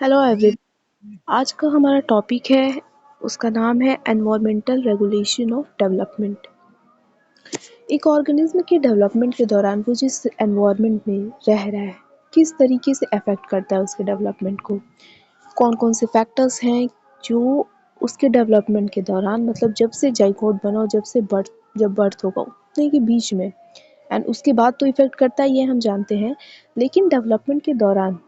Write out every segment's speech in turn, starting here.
Hello everyone. आज का हमारा टॉपिक है, उसका नाम है एनवायरमेंटल रेगुलेशन ऑफ डेवलपमेंट। एक ऑर्गेनिज्म के डेवलपमेंट के दौरान वो जिस एनवायरनमेंट में रह रहा है किस तरीके से अफेक्ट करता है उसके डेवलपमेंट को। कौन कौन से फैक्टर्स हैं जो उसके डेवलपमेंट के दौरान, मतलब जब से जाइगोट बना, जब बर्थ होगा उतने के बीच में एंड उसके बाद तो इफेक्ट करता है, ये हम जानते हैं। लेकिन डेवलपमेंट के दौरान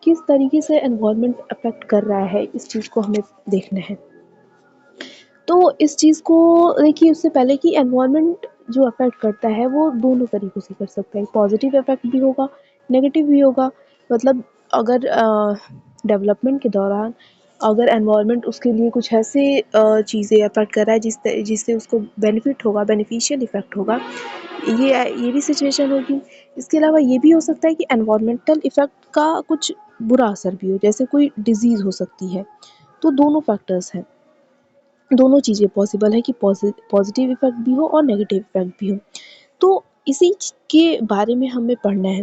किस तरीके से एनवायरनमेंट अफेक्ट कर रहा है, इस चीज़ को हमें देखना है। तो इस चीज़ को देखिए, उससे पहले कि एनवायरनमेंट जो अफेक्ट करता है वो दोनों तरीक़ों से कर सकता है। पॉजिटिव इफेक्ट भी होगा, नेगेटिव भी होगा। मतलब अगर डेवलपमेंट के दौरान अगर एनवायरनमेंट उसके लिए कुछ ऐसे चीज़ें अफेक्ट कर रहा है जिससे उसको बेनिफिट होगा, बेनिफिशियल इफेक्ट होगा, ये भी सिचुएशन होगी। इसके अलावा ये भी हो सकता है कि एनवायरमेंटल इफेक्ट का कुछ बुरा असर भी हो, जैसे कोई डिजीज़ हो सकती है। तो दोनों फैक्टर्स हैं, दोनों चीज़ें पॉसिबल है कि पॉजिटिव इफेक्ट भी हो और नेगेटिव इफेक्ट भी हो। तो इसी के बारे में हमें पढ़ना है।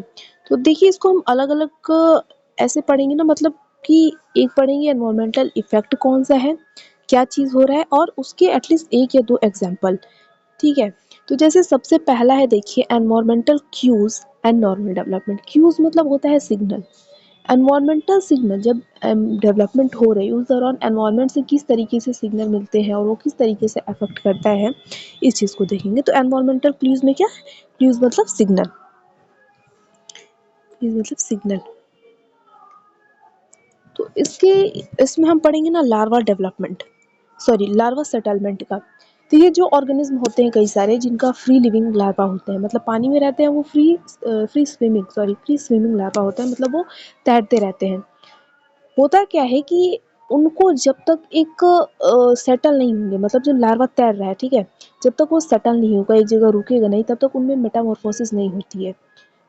तो देखिए, इसको हम अलग अलग ऐसे पढ़ेंगे ना, मतलब कि एक पढ़ेंगे एनवायरमेंटल इफेक्ट कौन सा है, क्या चीज़ हो रहा है, और उसके एटलीस्ट एक या दो एग्जाम्पल। ठीक है। तो जैसे सबसे पहला है, देखिए, environmental cues and normal development. Cues मतलब होता है सिग्नल। एनवायरमेंटल सिग्नल जब डेवलपमेंट हो रही है उस दौरान एनवायरनमेंट से किस तरीके से सिग्नल मिलते हैं और वो किस तरीके से अफेक्ट करता है, इस चीज़ को देखेंगे। तो एनवायरमेंटल क्यूज में क्या, क्यूज मतलब सिग्नल, क्यूज मतलब सिग्नल। तो इसमें हम पढ़ेंगे ना larva development, sorry larva settlement का। तो ये जो ऑर्गेनिज्म होते हैं कई सारे जिनका फ्री लिविंग लार्वा होते हैं, मतलब पानी में रहते हैं, वो फ्री स्विमिंग लार्वा होता है, मतलब वो तैरते रहते हैं। होता क्या है कि उनको जब तक एक सेटल नहीं होंगे, मतलब जो लार्वा तैर रहा है, ठीक है, जब तक वो सेटल नहीं होगा, एक जगह रुकेगा नहीं, तब तक उनमें मेटामॉर्फोसिस नहीं होती है।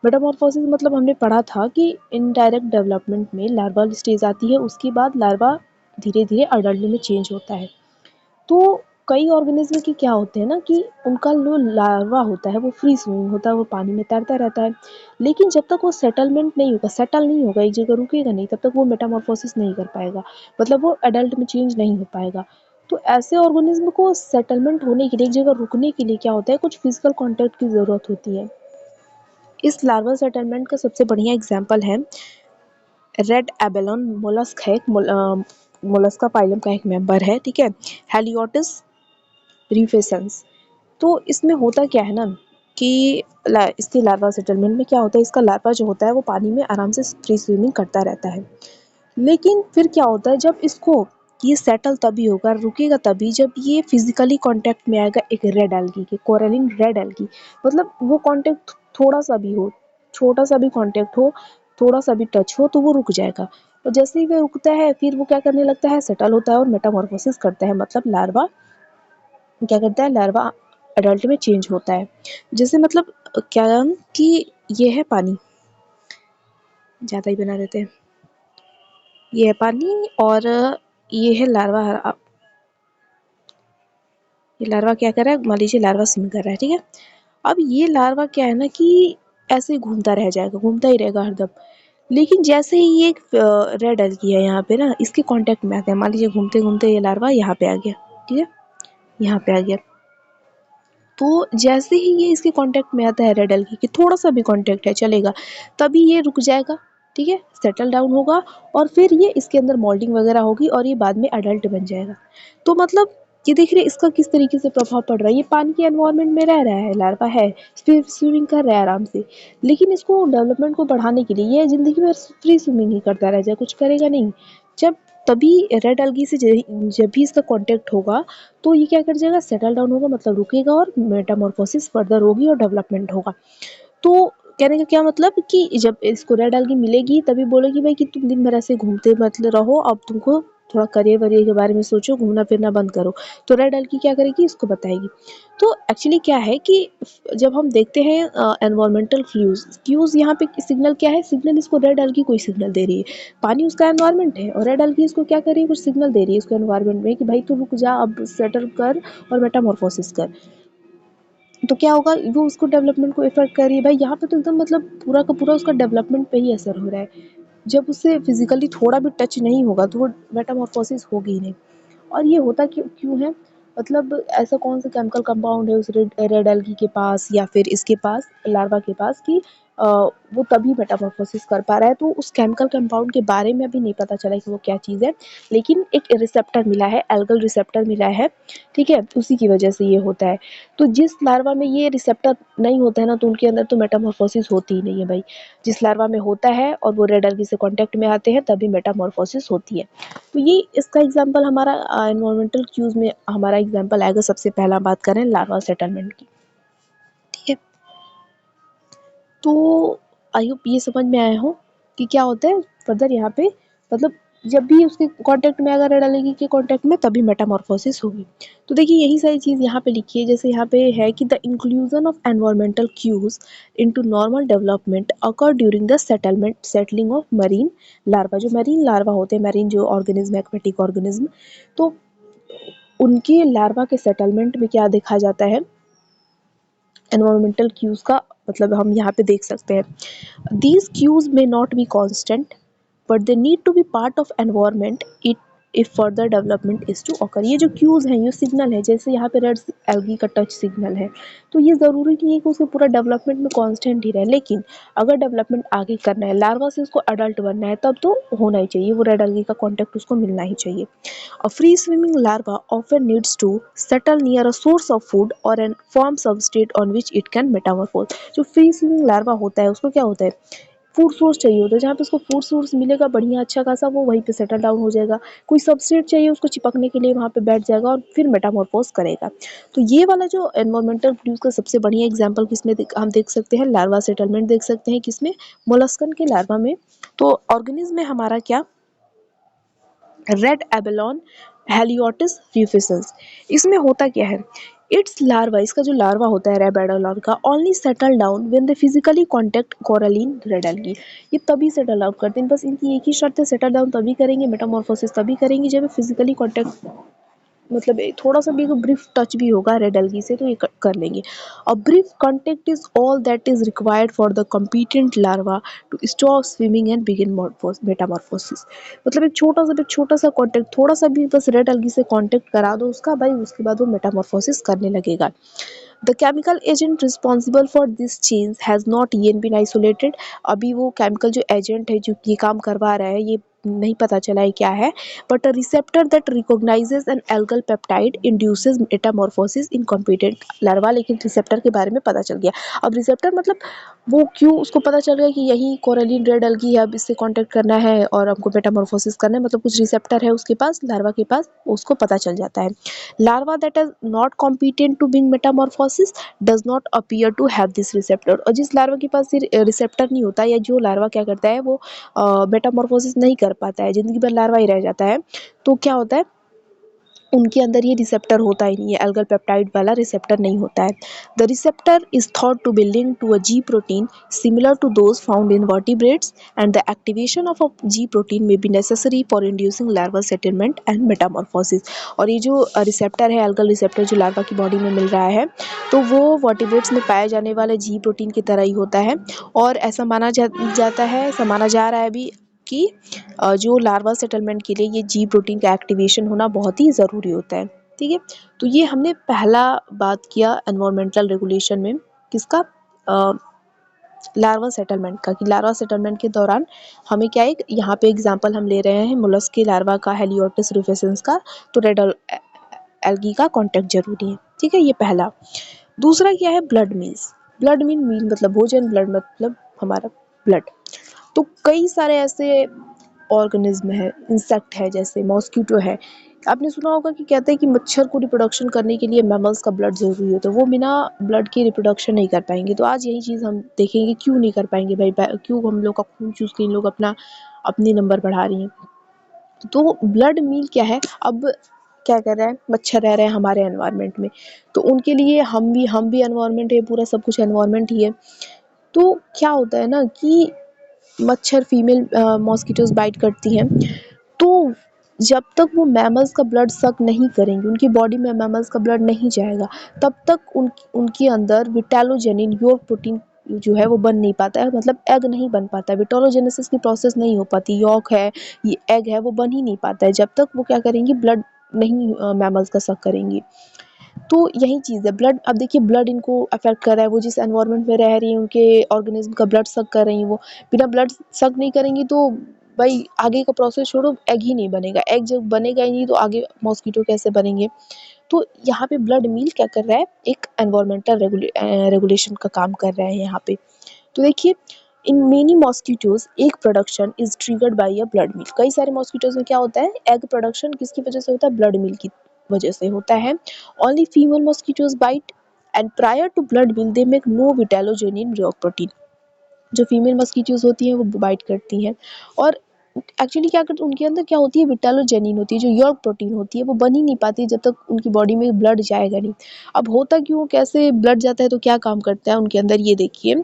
मेटामॉर्फोसिस मतलब हमने पढ़ा था कि इनडायरेक्ट डेवलपमेंट में लार्वा स्टेज आती है, उसके बाद लार्वा धीरे धीरे अडल्ट में चेंज होता है। तो कई ऑर्गेनिज्म के क्या होते हैं ना कि उनका जो लार्वा होता है वो फ्री स्विमिंग होता है, वो पानी में तैरता रहता है। लेकिन जब तक वो सेटल नहीं होगा, एक जगह रुकेगा नहीं, तब तक वो मेटामॉर्फोसिस नहीं कर पाएगा, मतलब वो एडल्ट में चेंज नहीं हो पाएगा। तो ऐसे ऑर्गेनिज्म को सेटलमेंट होने के लिए, एक जगह रुकने के लिए क्या होता है, कुछ फिजिकल कॉन्टैक्ट की ज़रूरत होती है। इस लार्वा सेटलमेंट का सबसे बढ़िया एग्जाम्पल है रेड एबेलॉन मोलस्क है, मोलस्का फाइलम का एक मेंबर है, ठीक है, हेलियोटिस रिफेसेंस। तो इसमें होता क्या है ना कि इसके लार्वा सेटलमेंट में क्या होता है, इसका लार्वा जो होता है वो पानी में आराम से फ्री स्विमिंग करता रहता है। लेकिन फिर क्या होता है, जब इसको ये सेटल तभी होगा, रुकेगा तभी, जब ये फिजिकली कांटेक्ट में आएगा एक रेड एल्गी के, कोरलिन रेड एल्गी। मतलब वो कांटेक्ट थोड़ा सा भी हो, छोटा सा भी कांटेक्ट हो, थोड़ा सा भी टच हो, तो वो रुक जाएगा। और जैसे ही वो रुकता है, फिर वो क्या करने लगता है, सेटल होता है और मेटामॉर्फोसिस करता है, मतलब लार्वा क्या करता है, लार्वा अडल्ट में चेंज होता है। जैसे मतलब क्या कि ये है पानी, ज़्यादा ही बना देते हैं, ये है पानी और ये है लार्वा। ये लार्वा क्या कर रहा है, मान लीजिए लार्वा स्विम कर रहा है, ठीक है। अब ये लार्वा क्या है ना कि ऐसे ही घूमता रह जाएगा, घूमता ही रहेगा हरदम। लेकिन जैसे ही ये एक रेड एल्गी है यहाँ पे ना, इसके कांटेक्ट में आता है, मान लीजिए घूमते घूमते ये लार्वा यहाँ पे आ गया, ठीक है, यहाँ पे आ गया। तो जैसे ही ये इसके कांटेक्ट में आता है रेड एल्गी के, थोड़ा सा भी कांटेक्ट है चलेगा, तभी ये रुक जाएगा, ठीक है, सेटल डाउन होगा, और फिर ये इसके अंदर मोल्डिंग वगैरह होगी और ये बाद में अडल्ट बन जाएगा। तो मतलब ये देख रहे हैं इसका किस तरीके से प्रभाव पड़ रहा है। ये पानी के एनवायरनमेंट में रह रहा है, लार्वा है, फिर स्विमिंग कर रहा है आराम से, लेकिन इसको डेवलपमेंट को बढ़ाने के लिए ये जिंदगी भर फ्री स्विमिंग ही करता रह जाए, कुछ करेगा नहीं। जब तभी रेड एल्गी से जब भी इसका कांटेक्ट होगा, तो ये क्या कर जाएगा, सेटल डाउन होगा, मतलब रुकेगा और मेटामॉर्फोसिस फर्दर होगी और डेवलपमेंट होगा। तो कहने का क्या मतलब कि जब इसको रेड एल्गी मिलेगी तभी बोलेगी भाई कि तुम दिन भर ऐसे घूमते मत रहो, अब तुमको थोड़ा करियर वरियर के बारे में सोचो, घूमना फिरना बंद करो। तो रेड एल्गी क्या करेगी, इसको बताएगी। तो एक्चुअली क्या है कि जब हम देखते हैं एनवायरमेंटल क्यूज यहाँ पे सिग्नल क्या है, सिग्नल इसको रेड एल्गी कोई सिग्नल दे रही है। पानी उसका एनवायरनमेंट है और रेड एल्गी इसको क्या कर रही है, कुछ सिग्नल दे रही है उसको एनवायरनमेंट में कि भाई तू रुक जा, अब सेटल कर और मेटामॉर्फोसिस कर। तो क्या होगा, वो उसको डेवलपमेंट को इफेक्ट कर रही है। भाई यहाँ पे तो एकदम मतलब पूरा का पूरा उसका डेवलपमेंट पे ही असर हो रहा है। जब उससे फिजिकली थोड़ा भी टच नहीं होगा तो वो मेटामॉर्फोसिस होगी ही नहीं। और ये होता क्यों है, मतलब ऐसा कौन सा केमिकल कंपाउंड है उस रेड एल्गी के पास या फिर इसके पास लार्वा के पास कि वो तभी मेटामॉर्फोसिस कर पा रहा है। तो उस केमिकल कंपाउंड के बारे में अभी नहीं पता चला कि वो क्या चीज़ है, लेकिन एक रिसेप्टर मिला है, एल्गल रिसेप्टर मिला है, ठीक है, उसी की वजह से ये होता है। तो जिस लार्वा में ये रिसेप्टर नहीं होता है ना, तो उनके अंदर तो मेटामॉर्फोसिस होती ही नहीं है भाई। जिस लार्वा में होता है और वो रेड एल्गी से कांटेक्ट में आते हैं तभी मेटामॉर्फोसिस होती है। तो ये इसका एग्जांपल हमारा एनवायरमेंटल क्यूज में हमारा एग्जांपल आएगा। सबसे पहला बात करें लार्वा सेटलमेंट की, ठीक है। तो आई होप ये समझ में आया हो कि क्या होता है फर्दर यहाँ पे, मतलब जब भी उसके कांटेक्ट में अगर डालेगी के कांटेक्ट में तभी मेटामॉर्फोसिस होगी। तो देखिए यही सारी चीज़ यहाँ पे लिखी है, जैसे यहाँ पे है कि the inclusion of environmental cues into normal development occur during the settling of marine larva. जो मरीन लार्वा होते हैं, मरीन जो ऑर्गेनिज्म, एक्वेटिक ऑर्गेनिज्म, तो उनके लार्वा के सेटलमेंट में क्या देखा जाता है, एनवायरमेंटल क्यूज का मतलब हम यहाँ पे देख सकते हैं। These cues may not be constant but they need to be part of environment it if further development is to occur. ये जो क्यूज हैं, ये सिग्नल है, जैसे यहाँ पे रेड एल्गी का टच सिग्नल है, तो ये ज़रूरी नहीं है कि उसके पूरा डेवलपमेंट में कांस्टेंट ही रहे, लेकिन अगर डेवलपमेंट आगे करना है, लार्वा से उसको अडल्ट बनना है, तब तो होना ही चाहिए, वो रेड एल्गी का कॉन्टेक्ट उसको मिलना ही चाहिए। A free-swimming larva often needs to settle near a source of food or an firm substrate on which it can metamorphose। जो फ्री स्विमिंग लार्वा होता है उसको क्या होता है, फूड सोर्स चाहिए होता है, जहाँ पे उसको फूड सोर्स मिलेगा बढ़िया अच्छा खासा, वो वहीं पे सेटल डाउन हो जाएगा। कोई सबस्ट्रेट चाहिए उसको चिपकने के लिए, वहाँ पे बैठ जाएगा और फिर मेटामॉर्फोज करेगा। तो ये वाला जो एनवायरमेंटल क्यूज का सबसे बढ़िया एग्जांपल किसमें हम देख सकते हैं, लार्वा सेटलमेंट देख सकते हैं, किसमें, मोलस्कन के लार्वा में। तो ऑर्गेनिज्म में हमारा क्या, रेड एबेलॉन हेलियोटिस फ्यूफिसेंस। इसमें होता क्या है, इट्स लार्वा, इसका जो लार्वा होता है रेड एबेलॉन का, only settle down when they physically contact coralline red algae. ये तभी सेटल डाउन करते हैं, बस इनकी एक ही शर्त है, सेटल डाउन तभी करेंगे, मेटामॉर्फोसिस तभी करेंगे जब फिजिकली कांटेक्ट, मतलब थोड़ा सा भी ब्रीफ टच भी होगा रेड एल्गी से तो ये कर लेंगे। A brief contact is all that is required for the competent larva to stop swimming and begin metamorphosis. मतलब एक छोटा सा कांटेक्ट, थोड़ा सा भी बस रेड एल्गी से कांटेक्ट करा दो उसका भाई, उसके बाद वो मेटामॉर्फोसिस करने लगेगा। The chemical agent responsible for this change has not yet been isolated. अभी वो केमिकल जो एजेंट है जो ये काम करवा रहा है, ये नहीं पता चला है क्या है, but a receptor that recognizes an algal peptide induces metamorphosis in competent larva. लेकिन रिसेप्टर के बारे में पता चल गया। अब रिसेप्टर मतलब वो क्यों उसको पता चल गया कि यही कोरलिन रेड एल्गी है, अब इससे कांटेक्ट करना है और हमको मेटामॉर्फोसिस करना है, मतलब कुछ रिसेप्टर है उसके पास, लार्वा के पास, उसको पता चल जाता है। Larva that is not competent to बिंग metamorphosis does not appear to have this receptor. और जिस लार्वा के पास रिसेप्टर नहीं होता, या जो लार्वा क्या करता है, वो मेटामॉर्फोसिस नहीं कर पाता है, जिंदगी भर लार्वा ही रह जाता है, तो क्या होता है, उनके अंदर ये रिसेप्टर होता ही नहीं है, एल्गल पेप्टाइड वाला रिसेप्टर नहीं होता है। The receptor is thought to be linked to a G protein similar to those found in vertebrates and the activation of a G protein may be necessary for inducing larva settlement and metamorphosis. और ये जो receptor है, algal receptor जो larva की body में मिल रहा है, तो वो वर्टिब्रेट्स में पाए जाने वाले जी प्रोटीन की तरह ही होता है। और ऐसा जाता है, ऐसा माना जा रहा है अभी कि जो लार्वा सेटलमेंट के लिए ये जी प्रोटीन का एक्टिवेशन होना बहुत ही ज़रूरी होता है, ठीक है। तो ये हमने पहला बात किया एनवायरमेंटल रेगुलेशन में, किसका, लार्वा सेटलमेंट का, कि लार्वा सेटलमेंट के दौरान हमें क्या, एक यहाँ पे एग्जांपल हम ले रहे हैं मोलस्क के लार्वा का, हेलियोटिस रूफेसेंस का, तो रेड एल्गी का कांटेक्ट जरूरी है, ठीक है, ये पहला। दूसरा क्या है, ब्लड मील्स। ब्लड मील मतलब भोजन, ब्लड मतलब हमारा ब्लड। तो कई सारे ऐसे ऑर्गेनिज्म है, इंसेक्ट है, जैसे मॉस्किटो है, आपने सुना होगा कि कहते हैं कि मच्छर को रिप्रोडक्शन करने के लिए मैमल्स का ब्लड ज़रूरी होता है, वो बिना ब्लड के रिप्रोडक्शन नहीं कर पाएंगे। तो आज यही चीज़ हम देखेंगे, क्यों नहीं कर पाएंगे भाई, क्यों हम लोग का खून चूस के इन लोग अपनी नंबर बढ़ा रही हैं। तो ब्लड मील क्या है, अब क्या कर रहा है, मच्छर रह रहे हैं हमारे एनवायरनमेंट में, तो उनके लिए हम भी एनवायरनमेंट है, पूरा सब कुछ एनवायरनमेंट ही है। तो क्या होता है ना कि मच्छर फीमेल मॉस्किटोज बाइट करती हैं, तो जब तक वो मैमल्स का ब्लड सक नहीं करेंगी, उनकी बॉडी में मैमल्स का ब्लड नहीं जाएगा, तब तक उनके अंदर विटेलोजेनिन योक प्रोटीन जो है वो बन नहीं पाता है, मतलब एग नहीं बन पाता है, विटोलोजेनेसिस की प्रोसेस नहीं हो पाती, यॉक है, ये एग है, वो बन ही नहीं पाता है जब तक वो क्या करेंगी, ब्लड नहीं मैमल्स का सक करेंगी। तो यही चीज़ है, ब्लड, अब देखिए ब्लड इनको अफेक्ट कर रहा है, वो जिस एनवायरनमेंट में रह रही हैं उनके ऑर्गेनिज्म का ब्लड सक कर रही हैं, वो बिना ब्लड सक नहीं करेंगी तो भाई आगे का प्रोसेस छोड़ो, एग ही नहीं बनेगा, एग जब बनेगा ही नहीं तो आगे मॉस्किटो कैसे बनेंगे। तो यहाँ पे ब्लड मील क्या कर रहा है, एक एनवायरमेंटल रेगुलेशन का काम कर रहा है यहाँ पे। तो देखिए, in many mosquitoes egg production is triggered by a blood meal. कई सारे मॉस्किटोज में क्या होता है, एग प्रोडक्शन किसकी वजह से होता है, ब्लड मील की वजह से होता है। Only female mosquitoes bite and prior to blood meal they make no vitellogenin rock protein. जो फीमेल मस्कीटोज होती हैं वो बाइट करती हैं, और एक्चुअली क्या करते, उनके अंदर क्या होती है, विटालोजेनिन होती है, जो यॉर्क प्रोटीन होती है, वो बन ही नहीं पाती जब तक उनकी बॉडी में ब्लड जाएगा नहीं। अब होता क्यों, कैसे ब्लड जाता है, तो क्या काम करता है उनके अंदर, ये देखिए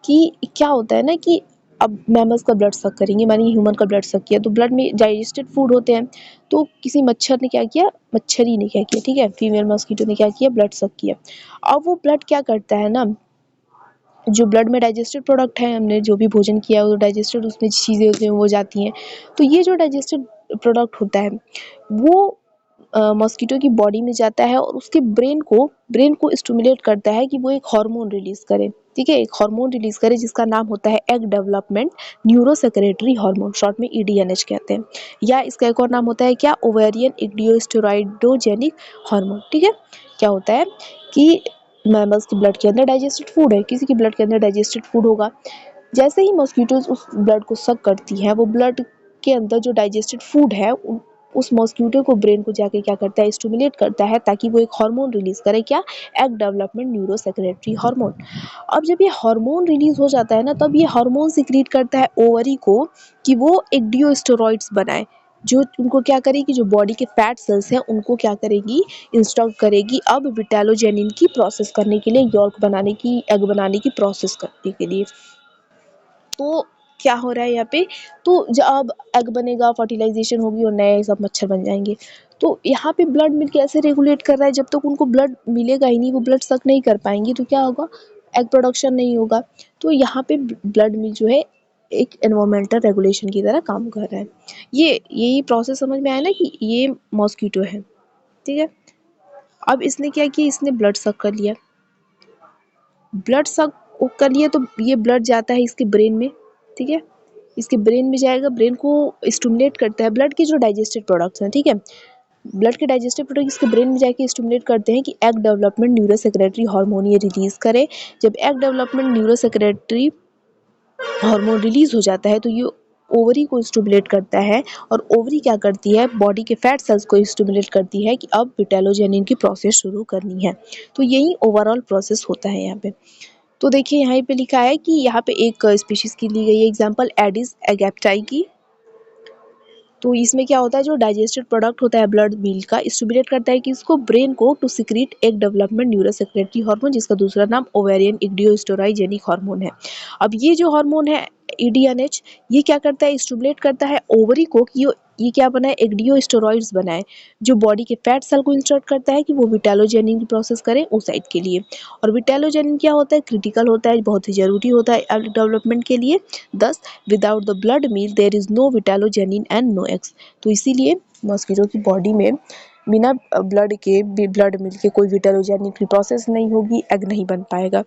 कि क्या होता है ना कि अब मैमल्स का ब्लड सक करेंगे, मानिए ह्यूमन का ब्लड सक किया, तो ब्लड में डाइजेस्टेड फूड होते हैं, तो किसी मच्छर ने क्या किया, मच्छरी ने क्या किया, ठीक है, फीमेल मस्कीटो ने क्या किया, ब्लड सक किया। अब वो ब्लड क्या करता है ना, जो ब्लड में डाइजेस्टेड प्रोडक्ट है, हमने जो भी भोजन किया वो डाइजेस्टेड, उसमें चीज़ें होती हैं वो जाती हैं। तो ये जो डाइजेस्टेड प्रोडक्ट होता है वो मॉस्किटो की बॉडी में जाता है और उसके ब्रेन को स्टिमुलेट करता है कि वो एक हार्मोन रिलीज करे, ठीक है, एक हार्मोन रिलीज करे जिसका नाम होता है egg development neurosecretory hormone, short में ईडीएनएच कहते हैं, या इसका एक और नाम होता है क्या, ओवेरियन इग्डियोस्टेरॉइडोजेनिक हार्मोन, ठीक है। क्या होता है कि मैमल्स के ब्लड के अंदर डाइजेस्टेड फूड है, किसी के ब्लड के अंदर डाइजेस्टेड फूड होगा, जैसे ही मॉस्किटोज उस ब्लड को सक करती हैं, वो ब्लड के अंदर जो डाइजेस्टेड फूड है उस मॉस्किटो को ब्रेन को जाके क्या करता है, स्टिमुलेट करता है, ताकि वो एक हार्मोन रिलीज करे, क्या, एग डेवलपमेंट न्यूरोसेक्रेटरी हार्मोन। अब जब ये हार्मोन रिलीज हो जाता है ना, तब ये हार्मोन सिक्रीट करता है ओवरी को कि वो एग्डियोस्टेरॉइड्स बनाए, जो उनको क्या करेगी, जो बॉडी के फैट सेल्स हैं उनको क्या करेगी, इंस्ट्रक्ट करेगी अब विटेलोजेनिन की प्रोसेस करने के लिए, यॉर्क बनाने की, एग बनाने की प्रोसेस करने के लिए। तो क्या हो रहा है यहाँ पे, तो जब एग बनेगा, फर्टिलाइजेशन होगी और नए सब मच्छर बन जाएंगे। तो यहाँ पे ब्लड मिल कैसे रेगुलेट कर रहा है, जब तक उनको ब्लड मिलेगा ही नहीं, वो ब्लड सक नहीं कर पाएंगी, तो क्या होगा, एग प्रोडक्शन नहीं होगा। तो यहाँ पे ब्लड मिल जो है एक एनवायरमेंटल रेगुलेशन की तरह काम कर रहा है। ये यही प्रोसेस समझ में आया ना कि ये मॉस्किटो है, ठीक है। अब इसने क्या किया, इसने ब्लड सक कर लिया, ब्लड सक कर लिया, तो ये ब्लड जाता है इसके ब्रेन में, ठीक है, इसके ब्रेन में जाएगा, ब्रेन को स्टिमुलेट करता है, ब्लड के जो डाइजेस्टेड प्रोडक्ट्स हैं, ठीक है, ब्लड के डाइजेस्टिव प्रोडक्ट इसके ब्रेन में जाके स्टिमुलेट करते हैं कि एग डेवलपमेंट न्यूरोसेक्रेटरी हार्मोन ये रिलीज करे। जब egg development neurosecretory hormone release हो जाता है तो ये ओवरी को स्टिमुलेट करता है, और ओवरी क्या करती है, बॉडी के फैट सेल्स को स्टिमुलेट करती है कि अब विटेलोजेनिन की प्रोसेस शुरू करनी है। तो यही ओवरऑल प्रोसेस होता है यहाँ पे। तो देखिए यहाँ पे लिखा है कि यहाँ पे एक स्पीशीज की ली गई है एग्जांपल, एडिस एगैप्टाई की। तो इसमें क्या होता है, जो डाइजेस्टेड प्रोडक्ट होता है ब्लड मील का, स्टिमुलेट करता है कि इसको ब्रेन को टू सिक्रीट एक डेवलपमेंट न्यूरोसेक्रेटरी हार्मोन, जिसका दूसरा नाम ओवेरियन इग्डियोस्टेरॉइडजेनिक हार्मोन है। अब ये जो हार्मोन है ईडीएनएच, ये क्या करता है, स्टिमुलेट करता है ओवरी को कि ये क्या बनाए, एग्डियोस्टेरॉइड्स बनाए, जो बॉडी के फैट सेल को इंस्ट्रक्ट करता है कि वो विटेलोजेनिन की प्रोसेस करें oocyte के लिए। और विटेलोजेनिन क्या होता है, क्रिटिकल होता है, बहुत ही जरूरी होता है डेवलपमेंट के लिए। Thus without the blood meal there is no vitellogenin and no eggs. तो इसीलिए मॉस्किटो की बॉडी में बिना ब्लड मिल के कोई विटेलोजेनिन की प्रोसेस नहीं होगी, एग नहीं बन पाएगा।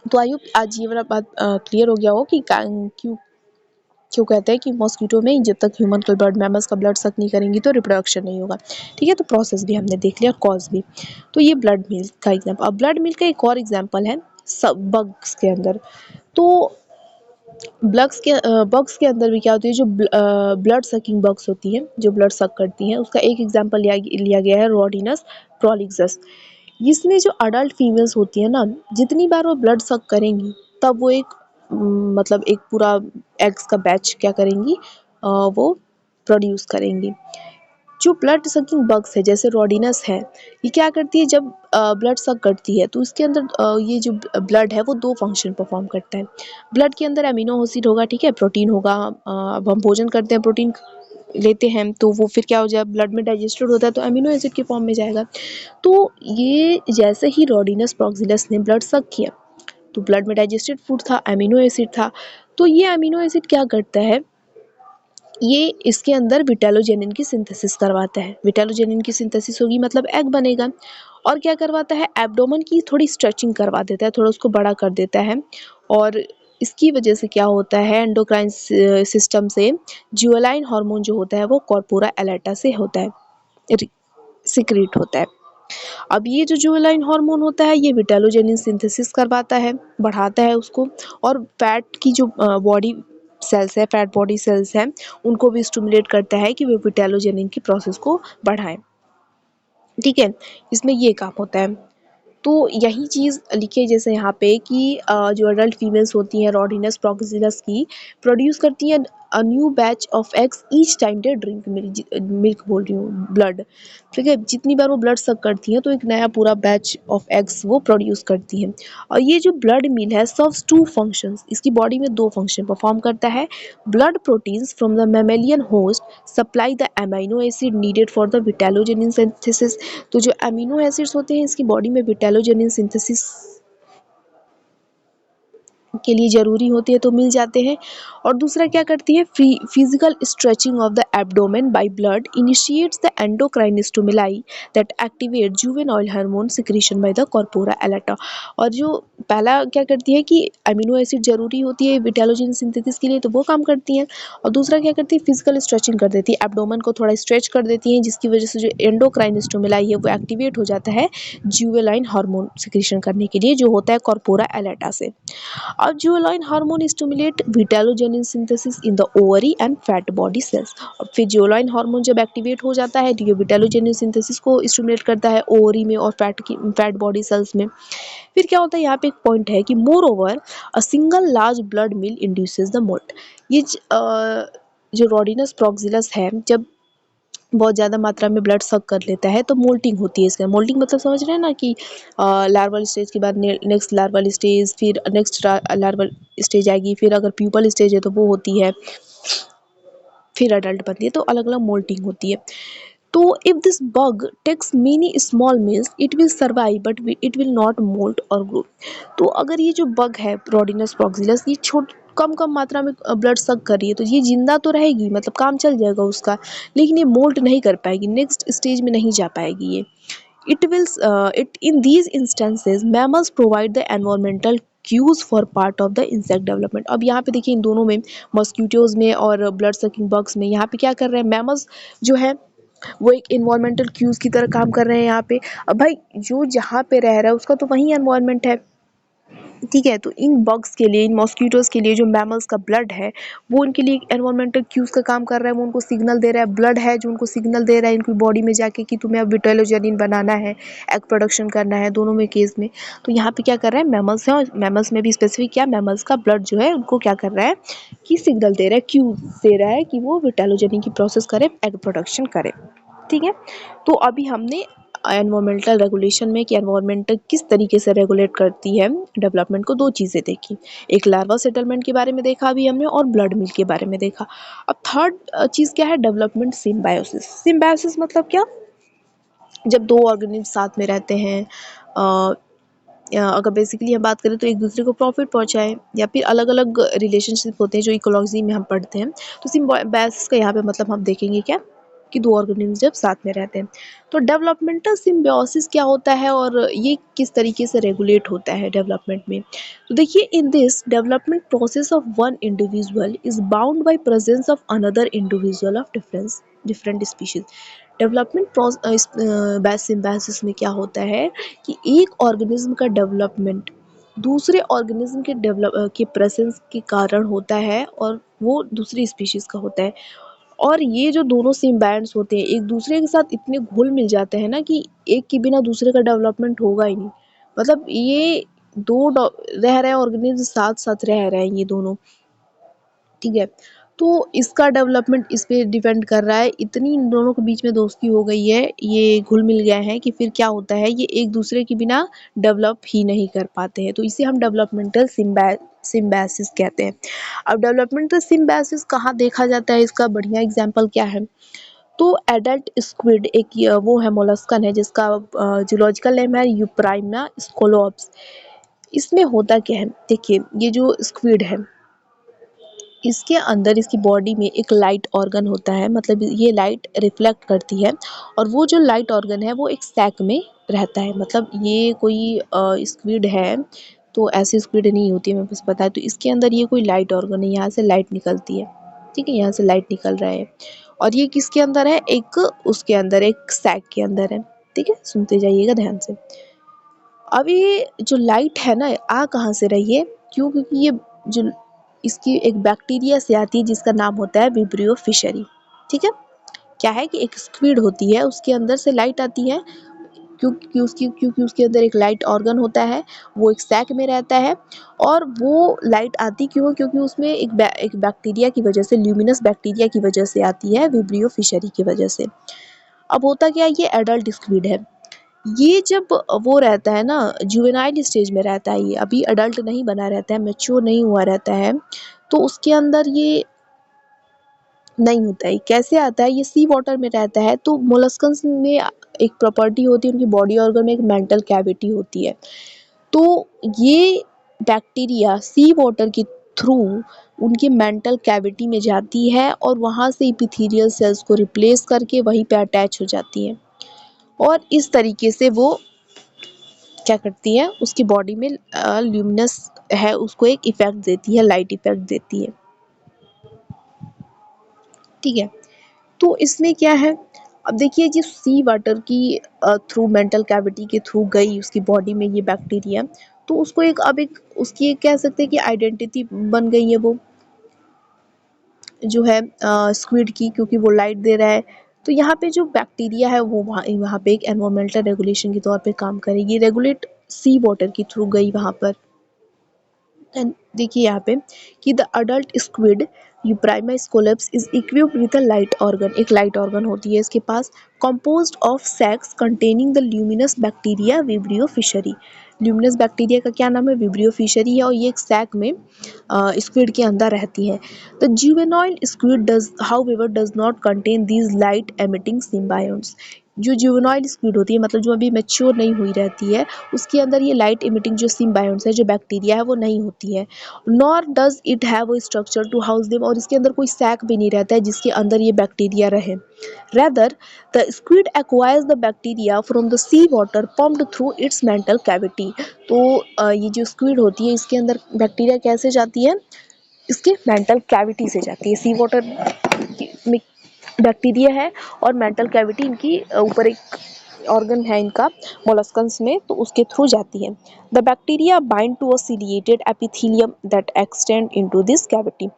तो आई होप आज ये वाला बात क्लियर हो गया हो कि क्यों क्यों कहते हैं कि मॉस्किटो में जब तक ह्यूमन का ब्लड, मैमल्स का ब्लड सक नहीं करेंगी तो रिप्रोडक्शन नहीं होगा, ठीक है। तो प्रोसेस भी हमने देख लिया, कॉज भी। तो ये ब्लड मिल्क का एग्जाम्पल। अब ब्लड मिल्क का एक और एग्जाम्पल है सब बग्स के अंदर। तो बग्स के अंदर भी क्या होती है, जो ब्लड सकिंग बग्स होती हैं, जो ब्लड सक करती हैं, उसका एक एग्जाम्पल लिया गया है रोडिनस प्रोलिक्सस। इसमें जो अडल्ट फीमेल्स होती है ना, जितनी बार वो ब्लड सक करेंगी तब वो एक मतलब एक पूरा एग्स का बैच क्या करेंगी, वो प्रोड्यूस करेंगी। जो ब्लड सकिंग बग्स है जैसे रोडिनस है, ये क्या करती है, जब ब्लड सक करती है तो इसके अंदर ये जो ब्लड है वो दो फंक्शन परफॉर्म करता है। ब्लड के अंदर अमीनो एसिड होगा, ठीक है, प्रोटीन होगा। अब हम भोजन करते हैं, प्रोटीन लेते हैं, तो वो फिर क्या हो जाए, ब्लड में डाइजेस्टेड होता है तो अमीनो एसिड के फॉर्म में जाएगा। तो ये जैसे ही रोडिनस प्रॉक्सिलस ने ब्लड सक किया, तो ब्लड में डाइजेस्टेड फूड था, अमीनो एसिड था। तो ये अमीनो एसिड क्या करता है, ये इसके अंदर विटेलोजेनिन की सिंथेसिस करवाता है। विटेलोजेनिन की सिंथेसिस होगी मतलब एग बनेगा। और क्या करवाता है, एब्डोमेन की थोड़ी स्ट्रेचिंग करवा देता है, थोड़ा उसको बड़ा कर देता है। और इसकी वजह से क्या होता है, एंडोक्राइन सिस्टम से ज्यूलाइन हार्मोन जो होता है वो कॉर्पोरा एलेटा से होता है, सिक्रीट होता है। अब ये जो ज्यूलाइन हार्मोन होता है ये विटेलोजेनिन सिंथेसिस करवाता है, बढ़ाता है उसको। और फैट की जो बॉडी सेल्स है, फैट बॉडी सेल्स हैं, उनको भी स्टिमुलेट करता है कि वे विटेलोजेनिन की प्रोसेस को बढ़ाएं। ठीक है, इसमें ये काम होता है। तो यही चीज़ लिखी है जैसे यहाँ पे कि जो अडल्ट फीमेल्स होती हैं रॉडीनस प्रोक्सिलस की, प्रोड्यूस करती हैं a new batch of eggs each time they drink milk, milk बोल रही हूँ, ब्लड। ठीक है, जितनी बार वो ब्लड सक करती हैं तो एक नया पूरा बैच ऑफ एग्स वो प्रोड्यूस करती हैं। और ये जो ब्लड मिल है सर्व्स टू फंक्शंस, इसकी बॉडी में दो फंक्शन परफॉर्म करता है। Blood proteins from the mammalian host supply the amino acid needed for the vitellogenin synthesis. तो जो अमीनो एसिड्स होते हैं इसकी बॉडी में विटेलोजेनिन सिंथेसिस के लिए ज़रूरी होती है तो मिल जाते हैं। और दूसरा क्या करती है, physical stretching of the abdomen by blood initiates the endocrine stimuli that activate juvenile hormone secretion by the corpora allata. और जो पहला क्या करती है कि अमीनो एसिड ज़रूरी होती है विटेलोजेनिन सिंथेसिस के लिए तो वो काम करती हैं। और दूसरा क्या करती है, फिजिकल स्ट्रेचिंग कर देती है, एब्डोमेन को थोड़ा स्ट्रेच कर देती हैं, जिसकी वजह से जो एंडोक्राइन स्टिमुलाई है वो एक्टिवेट हो जाता है जुवेनाइल हार्मोन सिक्रीशन करने के लिए, जो होता है कॉर्पोरा एलेटा से। अब ज्यूलाइन hormone stimulate vitellogenin synthesis in the ovary and fat body cells. और फिर ज्यूलाइन हार्मोन जब एक्टिवेट हो जाता है तो ये विटेलोजेनिन सिंथेसिस को स्टिमुलेट करता है ओवरी में और फैट बॉडी सेल्स में। फिर क्या होता है, यहाँ पे एक पॉइंट है कि more over a single large blood mill induces the moult. ये जो रोडिनस प्रोक्सिलस है, जब बहुत ज़्यादा मात्रा में ब्लड सक कर लेता है तो मोल्टिंग होती है। इसका मोल्टिंग मतलब समझ रहे हैं ना कि लार्वल स्टेज के बाद नेक्स्ट लार्वल स्टेज, फिर नेक्स्ट लार्वल स्टेज आएगी, फिर अगर प्यूपल स्टेज है तो वो होती है, फिर अडल्ट बनती है, तो अलग अलग मोल्टिंग होती है। तो if this bug takes many small meals it will survive but it will not moult और ग्रो। तो अगर ये जो बग है रोडिनस प्रोक्सिलस, ये छोट कम कम मात्रा में ब्लड सक कर रही है तो ये जिंदा तो रहेगी, मतलब काम चल जाएगा उसका, लेकिन ये मोल्ट नहीं कर पाएगी, नेक्स्ट स्टेज में नहीं जा पाएगी ये। It in these instances mammals provide the environmental cues for part of the insect development। अब यहाँ पे देखिए इन दोनों में, मॉस्किटोज में और ब्लड सकिंग बग्स में, यहाँ पे क्या कर रहे हैं मैमल्स जो है वो एक इन्वायरमेंटल क्यूज की तरह काम कर रहे हैं यहाँ पे। अब भाई जो जहाँ पे रह रहा है उसका तो वही एनवायरनमेंट है, ठीक है। तो इन बग्स के लिए, इन मॉस्किटोज के लिए जो मैमल्स का ब्लड है वो उनके लिए एनवायरमेंटल क्यूज का काम कर रहा है, वो उनको सिग्नल दे रहा है, ब्लड है जो उनको सिग्नल दे रहा है इनकी बॉडी में जाके कि तुम्हें अब विटेलोजेनिन बनाना है, एग प्रोडक्शन करना है, दोनों में केस में। तो यहाँ पे क्या कर रहा है, मैमल्स है, और मैमल्स में भी स्पेसिफिक क्या, मैमल्स का ब्लड जो है उनको क्या कर रहा है कि सिग्नल दे रहा है, क्यू दे रहा है कि वो विटेलोजेनिन की प्रोसेस करे, एग प्रोडक्शन करे। ठीक है, तो अभी हमने एनवायरमेंटल रेगुलेशन में कि एनवायरमेंट किस तरीके से रेगुलेट करती है डेवलपमेंट को, दो चीज़ें देखी, एक लार्वा सेटलमेंट के बारे में देखा अभी हमने, और ब्लड मिल्क के बारे में देखा। अब थर्ड चीज़ क्या है, डेवलपमेंट सिम्बायोसिस। सिम्बायोसिस मतलब क्या, जब दो ऑर्गेनिज्म साथ में रहते हैं, अगर बेसिकली हम बात करें तो एक दूसरे को प्रॉफिट पहुंचाए, या फिर अलग अलग रिलेशनशिप होते हैं जो इकोलॉजी में हम पढ़ते हैं। तो सिम्बायोसिस का यहाँ पे मतलब हम देखेंगे क्या, कि दो ऑर्गेनिज्म जब साथ में रहते हैं। तो डेवलपमेंटल सिम्बायोसिस क्या होता है और ये किस तरीके से रेगुलेट होता है डेवलपमेंट में। तो देखिए, in this development process of one individual is bound by presence of another individual of different species. Development symbiosis में क्या होता है कि एक ऑर्गेनिज्म का डेवलपमेंट दूसरे ऑर्गेनिज्म के के प्रेजेंस के कारण होता है, और वो दूसरी स्पीशीज का होता है। और ये जो दोनों सिम्बायंट्स होते हैं एक दूसरे के साथ इतने घुल मिल जाते हैं ना कि एक के बिना दूसरे का डेवलपमेंट होगा ही नहीं। मतलब ये दो रह रहे ऑर्गेनिज्म साथ साथ रह रहे हैं ये दोनों, ठीक है। तो इसका डेवलपमेंट इस पे डिपेंड कर रहा है, इतनी इन दोनों के बीच में दोस्ती हो गई है, ये घुल मिल गए हैं कि फिर क्या होता है, ये एक दूसरे के बिना डेवलप ही नहीं कर पाते हैं। तो इसे हम डेवलपमेंटल सिम्बायोसिस कहते हैं। अब डेवलपमेंटल सिम्बायोसिस कहाँ देखा जाता है, इसका बढ़िया एग्जाम्पल क्या है, तो एडल्ट स्क्विड एक वो है मोलस्कन है जिसका जूलॉजिकल नेम है यूप्राइमा स्कोलोप्स। इसमें होता क्या है, देखिए ये जो स्क्विड है, इसके अंदर इसकी बॉडी में एक लाइट ऑर्गन होता है, मतलब ये लाइट रिफ्लेक्ट करती है, और वो जो लाइट ऑर्गन है वो एक सैक में रहता है। मतलब ये कोई स्क्विड है, तो ऐसी स्क्विड नहीं होती है, मैं बस बताया। तो इसके अंदर ये कोई लाइट ऑर्गन है, यहाँ से लाइट निकलती है, ठीक है, यहाँ से लाइट निकल रहा है, और ये किसके अंदर है, एक उसके अंदर, एक सैक के अंदर है, ठीक है, सुनते जाइएगा ध्यान से। अब ये जो लाइट है ना, आ कहाँ से रही है, क्यों, क्योंकि ये जो इसकी एक बैक्टीरिया से आती है जिसका नाम होता है विब्रियो फिशरी, ठीक है। क्या है कि एक स्क्विड होती है, उसके अंदर से लाइट आती है, क्योंकि उसके अंदर एक लाइट ऑर्गन होता है, वो एक सैक में रहता है, और वो लाइट आती क्यों, क्योंकि उसमें एक बैक्टीरिया की वजह से, ल्यूमिनस बैक्टीरिया की वजह से आती है, विब्रियो फिशरी की वजह से। अब होता क्या है, ये एडल्ट स्क्विड है, ये जब वो रहता है ना, जुवेनाइल स्टेज में रहता है, ये अभी अडल्ट नहीं बना रहता है, मैच्योर नहीं हुआ रहता है, तो उसके अंदर ये नहीं होता है। कैसे आता है, ये सी वाटर में रहता है, तो मोलस्कन्स में एक प्रॉपर्टी होती है, उनकी बॉडी ऑर्गन में एक मेंटल कैविटी होती है, तो ये बैक्टीरिया सी वाटर के थ्रू उनकी मेंटल कैविटी में जाती है, और वहाँ से एपिथेलियल सेल्स को रिप्लेस करके वहीं पे अटैच हो जाती है, और इस तरीके से वो क्या करती है, उसकी बॉडी में ल्यूमिनस है उसको एक इफेक्ट देती है, लाइट इफेक्ट देती है, ठीक है। तो इसमें क्या है, अब देखिए जिस सी वाटर की थ्रू मेंटल कैविटी के थ्रू गई उसकी बॉडी में ये बैक्टीरिया, तो उसको एक, अब एक उसकी एक कह सकते हैं कि आइडेंटिटी बन गई है वो जो है स्क्विड की, क्योंकि वो लाइट दे रहा है। तो यहाँ पे जो बैक्टीरिया है वो वहाँ वहाँ पे एक एनवायरमेंटल रेगुलेशन के तौर पे काम करेगी, रेगुलेट सी वाटर के थ्रू गई वहाँ पर। एंड देखिए यहाँ पे कि the adult squid Euprymna scolopes is equipped with a light organ, एक लाइट ऑर्गन होती है इसके पास, composed of sacs containing the luminous bacteria Vibrio fischeri. Luminous bacteria का क्या नाम है, विब्रियो फिशरी है, और ये एक सैक में स्क्विड के अंदर रहती है। The juvenile squid does however does not contain these light emitting symbionts. जो जुवेनाइल स्क्विड होती है, मतलब जो अभी मैच्योर नहीं हुई रहती है, उसके अंदर ये लाइट इमिटिंग जो सिम्बायोन्ट्स है, जो बैक्टीरिया है, वो नहीं होती है। Nor does it have a structure to house them, और इसके अंदर कोई सैक भी नहीं रहता है जिसके अंदर ये बैक्टीरिया रहे। Rather the squid acquires the bacteria from the sea water pumped through its mantle cavity. तो ये जो स्क्विड होती है, इसके अंदर बैक्टीरिया कैसे जाती है, इसके मेंटल कैविटी से जाती है। सी वाटर में बैक्टीरिया है, और मेंटल कैविटी इनकी ऊपर एक ऑर्गन है इनका मोलस्कन्स में, तो उसके थ्रू जाती है। The bacteria bind to a ciliated epithelium that extend into this cavity.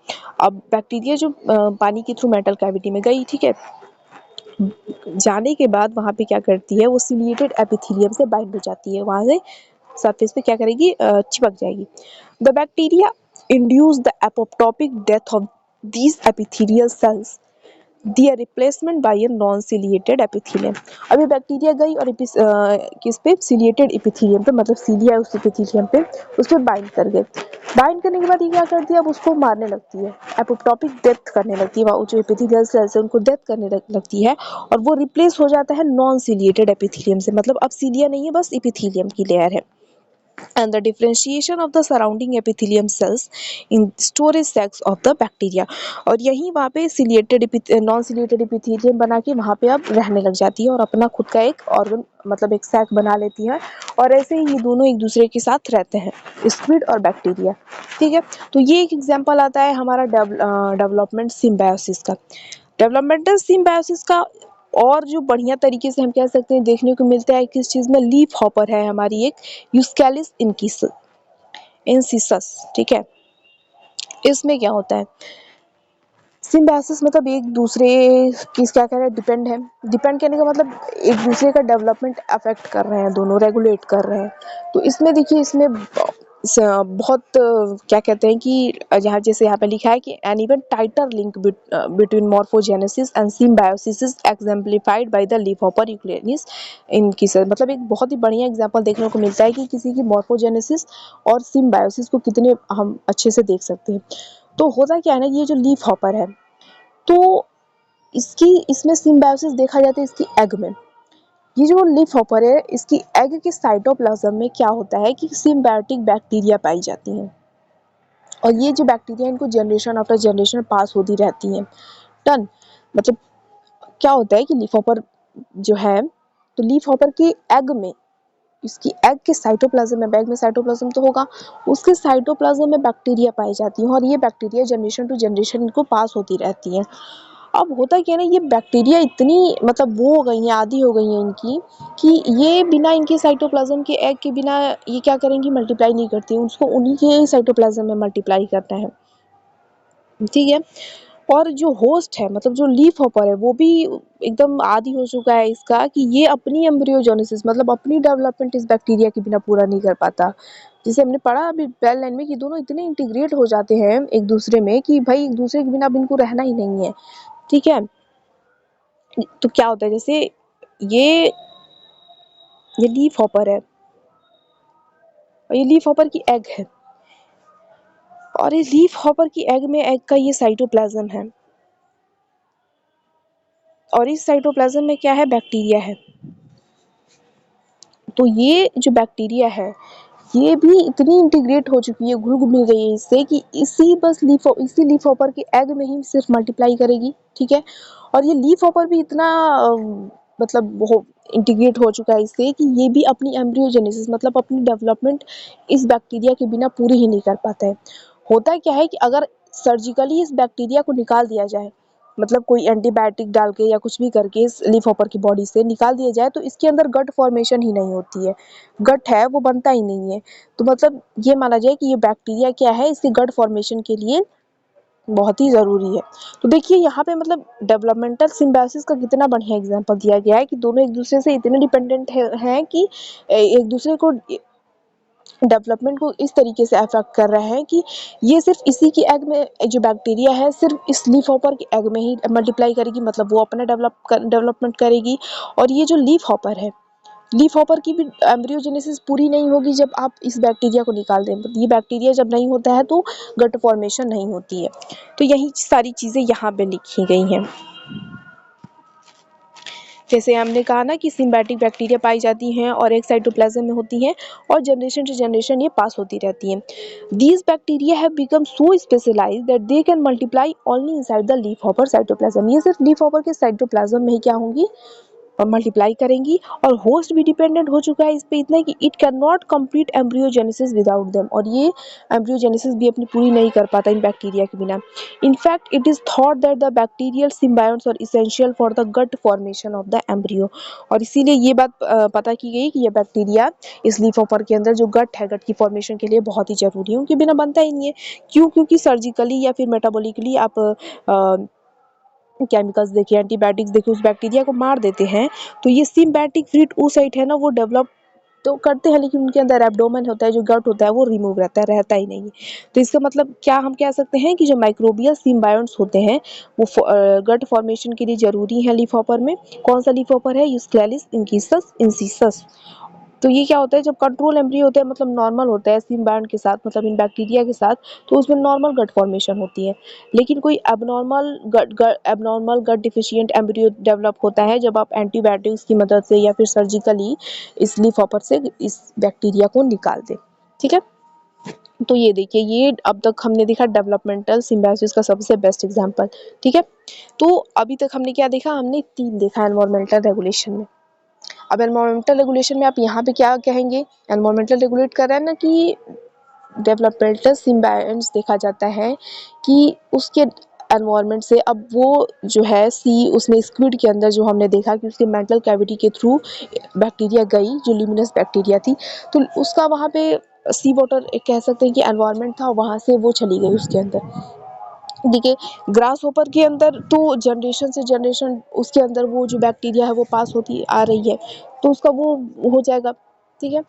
अब बैक्टीरिया जो पानी के थ्रू मेंटल कैविटी में गई, ठीक है, जाने के बाद वहाँ पे क्या करती है, वो सीलिएटेड एपिथेलियम से बाइंड हो जाती है, वहाँ से सरफेस पे क्या करेगी, चिपक जाएगी। The bacteria induce the apoptotic death of these epithelial cells, their replacement by a non-ciliated epithelium। अब ये बैक्टीरिया गई और किस पे, सिलिएटेड एपिथेलियम पे, मतलब सीलिया है उस एपिथेलियम पे, उस पे बाइंड कर गए। बाइंड करने के बाद ये क्या करती है, अब उसको मारने लगती है, एपोप्टोटिक डेथ करने लगती है, वो जो एपिथेलियल सेल्स है उनको डेथ करने लगती है, और वो रिप्लेस हो जाता है नॉन सिलिएटेड एपिथेलियम से, मतलब अब सीलिया नहीं है, बस एपिथेलियम की लेयर है। And the differentiation of the surrounding epithelium cells in storage sacs of the bacteria। और यही वहाँ पे सिलिएटेड नॉन सिलिएटेड एपिथेलियम बना के वहाँ पे अब रहने लग जाती है, और अपना खुद का एक ऑर्गन, मतलब एक सैक बना लेती है, और ऐसे ही ये दोनों एक दूसरे के साथ रहते हैं, स्क्विड और बैक्टीरिया, ठीक है। तो ये एक एग्जांपल आता है हमारा डेवलपमेंट सिम्बायोसिस का। डेवलपमेंटल सिम्बायोसिस का और जो बढ़िया तरीके से हम कह सकते हैं देखने को मिलता है किस चीज़ में, लीफ हॉपर है हमारी एक, यूस्कैलिस इंसिसस, ठीक है। इसमें क्या होता है, सिम्बायोसिस मतलब एक दूसरे किस क्या कह रहे हैं, डिपेंड है, डिपेंड करने का मतलब एक दूसरे का डेवलपमेंट अफेक्ट कर रहे हैं, दोनों रेगुलेट कर रहे हैं। तो इसमें देखिए, इसमें बहुत क्या कहते हैं कि जहाँ जैसे यहाँ पे लिखा है कि an even tighter link between morphogenesis and symbiosis is exemplified by the leaf hopper Euscelis इनकी, मतलब एक बहुत ही बढ़िया एग्जांपल देखने को मिलता है कि किसी की मॉर्फोजेनेसिस और सिम्बायोसिस को कितने हम अच्छे से देख सकते हैं। तो होता क्या है ना, ये जो लीफ हॉपर है, तो इसकी इसमें सिम्बायोसिस देखा जाता है इसकी एग में। ये जो लीफ हॉपर है, इसकी एग के साइटोप्लाज्म में क्या होता है कि सिम्बायोटिक बैक्टीरिया पाई जाती हैं, और ये जो बैक्टीरिया इनको जनरेशन आफ्टर जनरेशन पास होती रहती हैं। टन मतलब क्या होता है कि लीफ हॉपर जो है, तो लीफ हॉपर के एग में, इसकी एग के साइटोप्लाज्म में, बैग में साइटोप्लाज्म तो होगा, उसके साइटोप्लाज्म में बैक्टीरिया पाई जाती हैं, और ये बैक्टीरिया जनरेशन टू जनरेशन इनको पास होती रहती हैं। अब होता क्या है ना, ये बैक्टीरिया इतनी मतलब वो हो गई हैं, आदी हो गई हैं इनकी, कि ये बिना इनके साइटोप्लाज्म के, एग के बिना ये क्या करेंगी, मल्टीप्लाई नहीं करती, उसको उन्हीं के साइटोप्लाज्म में मल्टीप्लाई करता है, ठीक है। और जो होस्ट है, मतलब जो लीफ हॉपर है, वो भी एकदम आदी हो चुका है इसका, कि ये अपनी एम्ब्रियोजेनेसिस मतलब अपनी डेवलपमेंट इस बैक्टीरिया के बिना पूरा नहीं कर पाता। जैसे हमने पढ़ा अभी पहले लाइन में कि दोनों इतने इंटीग्रेट हो जाते हैं एक दूसरे में कि भाई एक दूसरे के बिना अब इनको रहना ही नहीं है, ठीक है। तो क्या होता है, जैसे ये ये लीफ हॉपर है, और ये लीफ हॉपर की एग है, और ये लीफ हॉपर की एग में एग का ये साइटोप्लाज्म है, और इस साइटोप्लाज्म में क्या है, बैक्टीरिया है। तो ये जो बैक्टीरिया है, ये भी इतनी इंटीग्रेट हो चुकी है, घुल मिल गई है इससे, कि इसी लीफ हॉपर के एग में ही सिर्फ मल्टीप्लाई करेगी, ठीक है। और ये लीफ हॉपर भी इतना मतलब वो इंटीग्रेट हो चुका है इससे, कि ये भी अपनी एम्ब्रियोजेनेसिस मतलब अपनी डेवलपमेंट इस बैक्टीरिया के बिना पूरी ही नहीं कर पाता है। होता क्या है कि अगर सर्जिकली इस बैक्टीरिया को निकाल दिया जाए, मतलब कोई एंटीबायोटिक डाल के या कुछ भी करके इस लीफ हॉपर की बॉडी से निकाल दिया जाए, तो इसके अंदर गट फॉर्मेशन ही नहीं होती है, गट है वो बनता ही नहीं है। तो मतलब ये माना जाए कि ये बैक्टीरिया क्या है, इसके गट फॉर्मेशन के लिए बहुत ही ज़रूरी है। तो देखिए यहाँ पे मतलब डेवलपमेंटल सिम्बायोसिस का कितना बढ़िया एग्जांपल दिया गया है, कि दोनों एक दूसरे से इतने डिपेंडेंट हैं कि एक दूसरे को डेवलपमेंट को इस तरीके से अफेक्ट कर रहे हैं, कि ये सिर्फ इसी की एग में जो बैक्टीरिया है, सिर्फ इस लीफ हॉपर के एग में ही मल्टीप्लाई करेगी, मतलब वो अपना डेवलपमेंट करेगी। और ये जो लीफ हॉपर है, लीफ हॉपर की भी एम्ब्रियोजेनेसिस पूरी नहीं होगी जब आप इस बैक्टीरिया को निकाल दें। ये बैक्टीरिया जब नहीं होता है तो गट फॉर्मेशन नहीं होती है। तो यही सारी चीज़ें यहाँ पे लिखी गई हैं। जैसे हमने कहा ना कि सिम्बायोटिक बैक्टीरिया पाई जाती हैं और एक साइटोप्लाज्म में होती हैं, और जनरेशन टू जनरेशन ये पास होती रहती हैं। These bacteria have become so specialised that they can multiply only inside the leaf hopper cytoplasm. ये सिर्फ लीफ हॉपर के साइटोप्लाज्म में ही क्या होंगी, और मल्टीप्लाई करेंगी। और होस्ट भी डिपेंडेंट हो चुका है इस पे इतना कि it can not complete embryogenesis without them, और ये एम्ब्रियोजेनेसिस भी अपनी पूरी नहीं कर पाता इन बैक्टीरिया के बिना। In fact it is thought that the bacterial symbionts are essential for the gut formation of the embryo, और इसीलिए ये बात पता की गई कि ये बैक्टीरिया इस लीफ हॉपर के अंदर जो गट है, गट की फॉर्मेशन के लिए बहुत ही जरूरी है, उनके बिना बनता ही नहीं है। क्यों? क्योंकि सर्जिकली या फिर मेटाबॉलिकली आप केमिकल्स देखिए, एंटीबायोटिक्स देखिए, उस बैक्टीरिया को मार देते हैं। तो ये सिम्बायोटिक फ्रूट oocyte है ना, वो डेवलप तो करते हैं, लेकिन उनके अंदर एब्डोमेन होता है, जो गट होता है वो रिमूव रहता ही नहीं है। तो इसका मतलब क्या हम कह सकते हैं कि जो माइक्रोबियल सिम्बायोन्ट्स होते हैं वो गट फॉर्मेशन के लिए जरूरी है लीफ हॉपर में। कौन सा लीफ हॉपर है? यूस्क्लेलिस इंकिसस इंसिसस। तो ये क्या होता है, जब कंट्रोल एम्ब्रियो होता है, मतलब नॉर्मल होता है सिम्बायोन्ट के साथ, मतलब इन बैक्टीरिया के साथ, तो उसमें नॉर्मल गट फॉर्मेशन होती है। लेकिन कोई एबनॉर्मल गट डिफिशिएंट एम्ब्रियो डेवलप होता है जब आप एंटीबायोटिक्स की मदद से या फिर सर्जिकली इस लीफ हॉपर से इस बैक्टीरिया को निकाल दें, ठीक है। तो ये देखिए, ये अब तक हमने देखा डेवलपमेंटल सिम्बायोसिस का सबसे बेस्ट एग्जांपल, ठीक है। तो अभी तक हमने क्या देखा, हमने 3 देखा एनवायरमेंटल रेगुलेशन में। अब एनवायरमेंटल रेगुलेशन में आप यहाँ पे क्या कहेंगे, एनवायरमेंटल रेगुलेट कर रहा है ना कि डेवलपमेंटल सिम्बायोन्ट्स देखा जाता है कि उसके एनवायरनमेंट से, अब वो जो है सी उसमें स्क्विड के अंदर जो हमने देखा कि उसके मेंटल कैविटी के थ्रू बैक्टीरिया गई, जो ल्यूमिनस बैक्टीरिया थी, तो उसका वहाँ पे सी वाटर कह सकते हैं कि एनवायरनमेंट था, वहाँ से वो चली गई उसके अंदर। देखिए, ग्रास होपर के अंदर तो जनरेशन से जनरेशन उसके अंदर वो जो बैक्टीरिया है वो पास होती आ रही है, तो उसका वो हो जाएगा, ठीक है।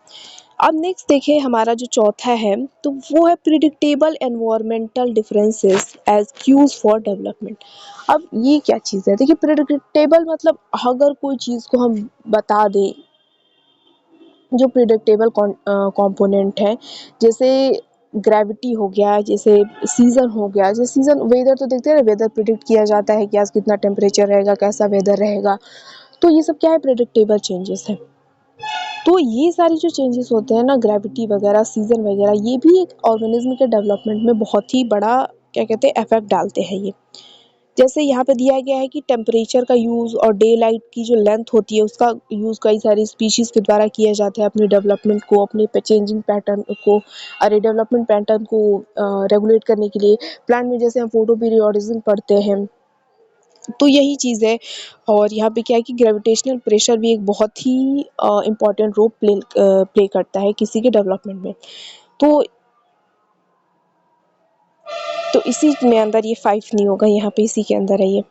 अब नेक्स्ट देखिए, हमारा जो चौथा है तो वो है predictable environmental differences as cues for development. अब ये क्या चीज़ है? देखिए, प्रिडिक्टेबल मतलब अगर कोई चीज़ को हम बता दें, जो प्रिडिक्टेबल कंपोनेंट है, जैसे ग्रेविटी हो गया, जैसे सीजन हो गया, जैसे सीजन वेदर तो देखते हैं ना, वेदर प्रिडिक्ट किया जाता है कि आज कितना टेम्परेचर रहेगा, कैसा वेदर रहेगा। तो ये सब क्या है, प्रेडिक्टेबल चेंजेस है। तो ये सारी जो चेंजेस होते हैं ना, ग्रेविटी वगैरह, सीजन वगैरह, ये भी एक ऑर्गेनिज्म के डेवलपमेंट में बहुत ही बड़ा क्या कहते हैं इफेक्ट डालते हैं ये। जैसे यहाँ पे दिया गया है कि टेम्परेचर का यूज़ और डे लाइट की जो लेंथ होती है उसका यूज़ कई सारी स्पीशीज़ के द्वारा किया जाता है अपनी डेवलपमेंट को, अपने चेंजिंग पैटर्न को, अरे डेवलपमेंट पैटर्न को रेगुलेट करने के लिए। प्लांट में जैसे हम फोटो पीरियोडिज्म पढ़ते हैं, तो यही चीज़ है। और यहाँ पे क्या है कि ग्रेविटेशनल प्रेशर भी एक बहुत ही इम्पोर्टेंट रोल प्ले करता है किसी के डेवलपमेंट में। तो इसी में अंदर ये 5 नहीं होगा, यहाँ पे इसी के अंदर है ये।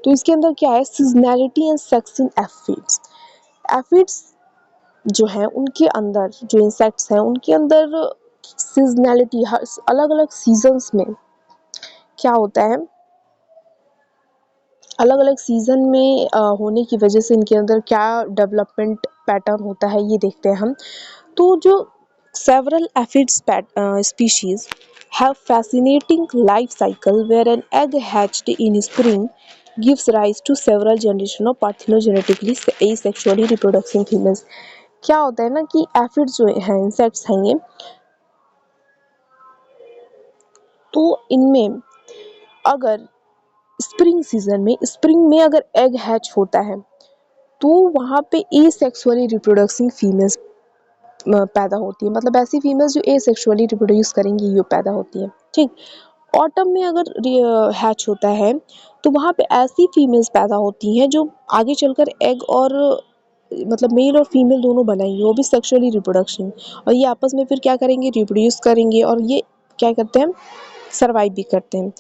तो इसके अंदर क्या है, seasonality and sex in aphids. Aphids जो है उनके अंदर, जो इंसेक्ट्स हैं उनके अंदर सीजनैलिटी, हर अलग अलग सीजन्स में क्या होता है, अलग अलग सीजन में होने की वजह से इनके अंदर क्या डेवलपमेंट पैटर्न होता है ये देखते हैं हम। तो जो several aphids species have fascinating life cycle where an egg hatched in spring gives rise to several generation of parthenogenetically asexually reproducing females। क्या होता है ना कि एफिड्स जो हैं, इंसेक्ट्स हैं ये, तो इनमें अगर स्प्रिंग में अगर एग हैच होता है तो वहाँ पे एसेक्सुअली रिप्रोडक्सिंग फीमेल्स पैदा होती है, मतलब ऐसी फीमेल्स जो एसेक्सुअली रिप्रोड्यूस करेंगी ये पैदा होती है, ठीक। ऑटम में अगर हैच होता है तो वहाँ पे ऐसी फीमेल्स पैदा होती हैं जो आगे चलकर एग और मतलब मेल और फीमेल दोनों बनाएंगे, वो भी सेक्सुअली रिप्रोडक्शन, और ये आपस में फिर क्या करेंगे, रिप्रोड्यूस करेंगे, और ये क्या करते हैं, सर्वाइव भी करते हैं।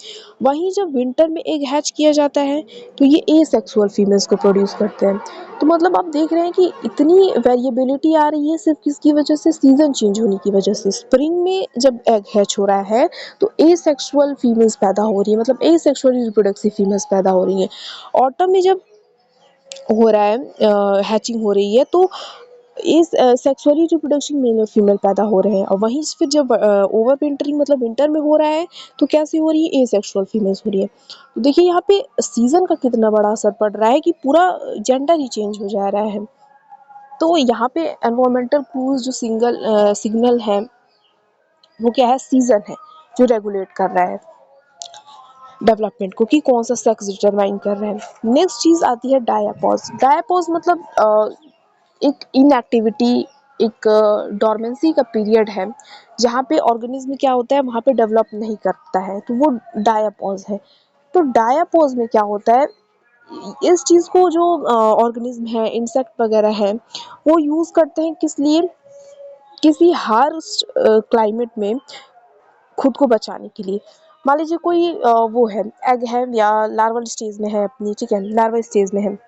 वहीं जब विंटर में एग हैच किया जाता है तो ये एसेक्सुअल फीमेल्स को प्रोड्यूस करते हैं। तो मतलब आप देख रहे हैं कि इतनी वेरिएबिलिटी आ रही है सिर्फ किसकी वजह से, सीजन चेंज होने की वजह से। स्प्रिंग में जब एग हैच हो रहा है तो एसेक्सुअल फीमेल्स पैदा हो रही है, मतलब एसेक्सुअली रिप्रोडक्टिव फीमेल्स पैदा हो रही हैं। ऑटम में जब हो रहा है, हैचिंग हो रही है, तो इस सेक्सुअली रिप्रोडक्शन मेल और फीमेल पैदा हो रहे हैं, और वहीं फिर जब ओवर विंटरिंग मतलब विंटर में हो रहा है तो कैसी हो रही है, एसेक्सुअल फीमेल्स हो रही है। तो देखिए यहाँ पे सीजन का कितना बड़ा असर पड़ रहा है कि पूरा जेंडर ही चेंज हो जा रहा है। तो यहाँ पे एनवायरमेंटल क्लूज जो सिग्नल है वो क्या है, सीजन है जो रेगुलेट कर रहा है डेवलपमेंट को, कि कौन सा सेक्स डिटरमाइन कर रहे हैं। नेक्स्ट चीज आती है डायापॉज। डायापॉज मतलब एक इनएक्टिविटी, एक डोरमेंसी का पीरियड है जहाँ पे ऑर्गेनिज्म क्या होता है, वहाँ पे डेवलप नहीं करता है, तो वो डायापॉज है। तो डायापॉज में क्या होता है, इस चीज़ को जो ऑर्गेनिज्म है, इंसेक्ट वगैरह है, वो यूज़ करते हैं किस लिए, किसी हार्श क्लाइमेट में खुद को बचाने के लिए। मान लीजिए कोई वो है, एग है या लार्वल स्टेज में है अपनी, ठीक है, लार्वल स्टेज में है,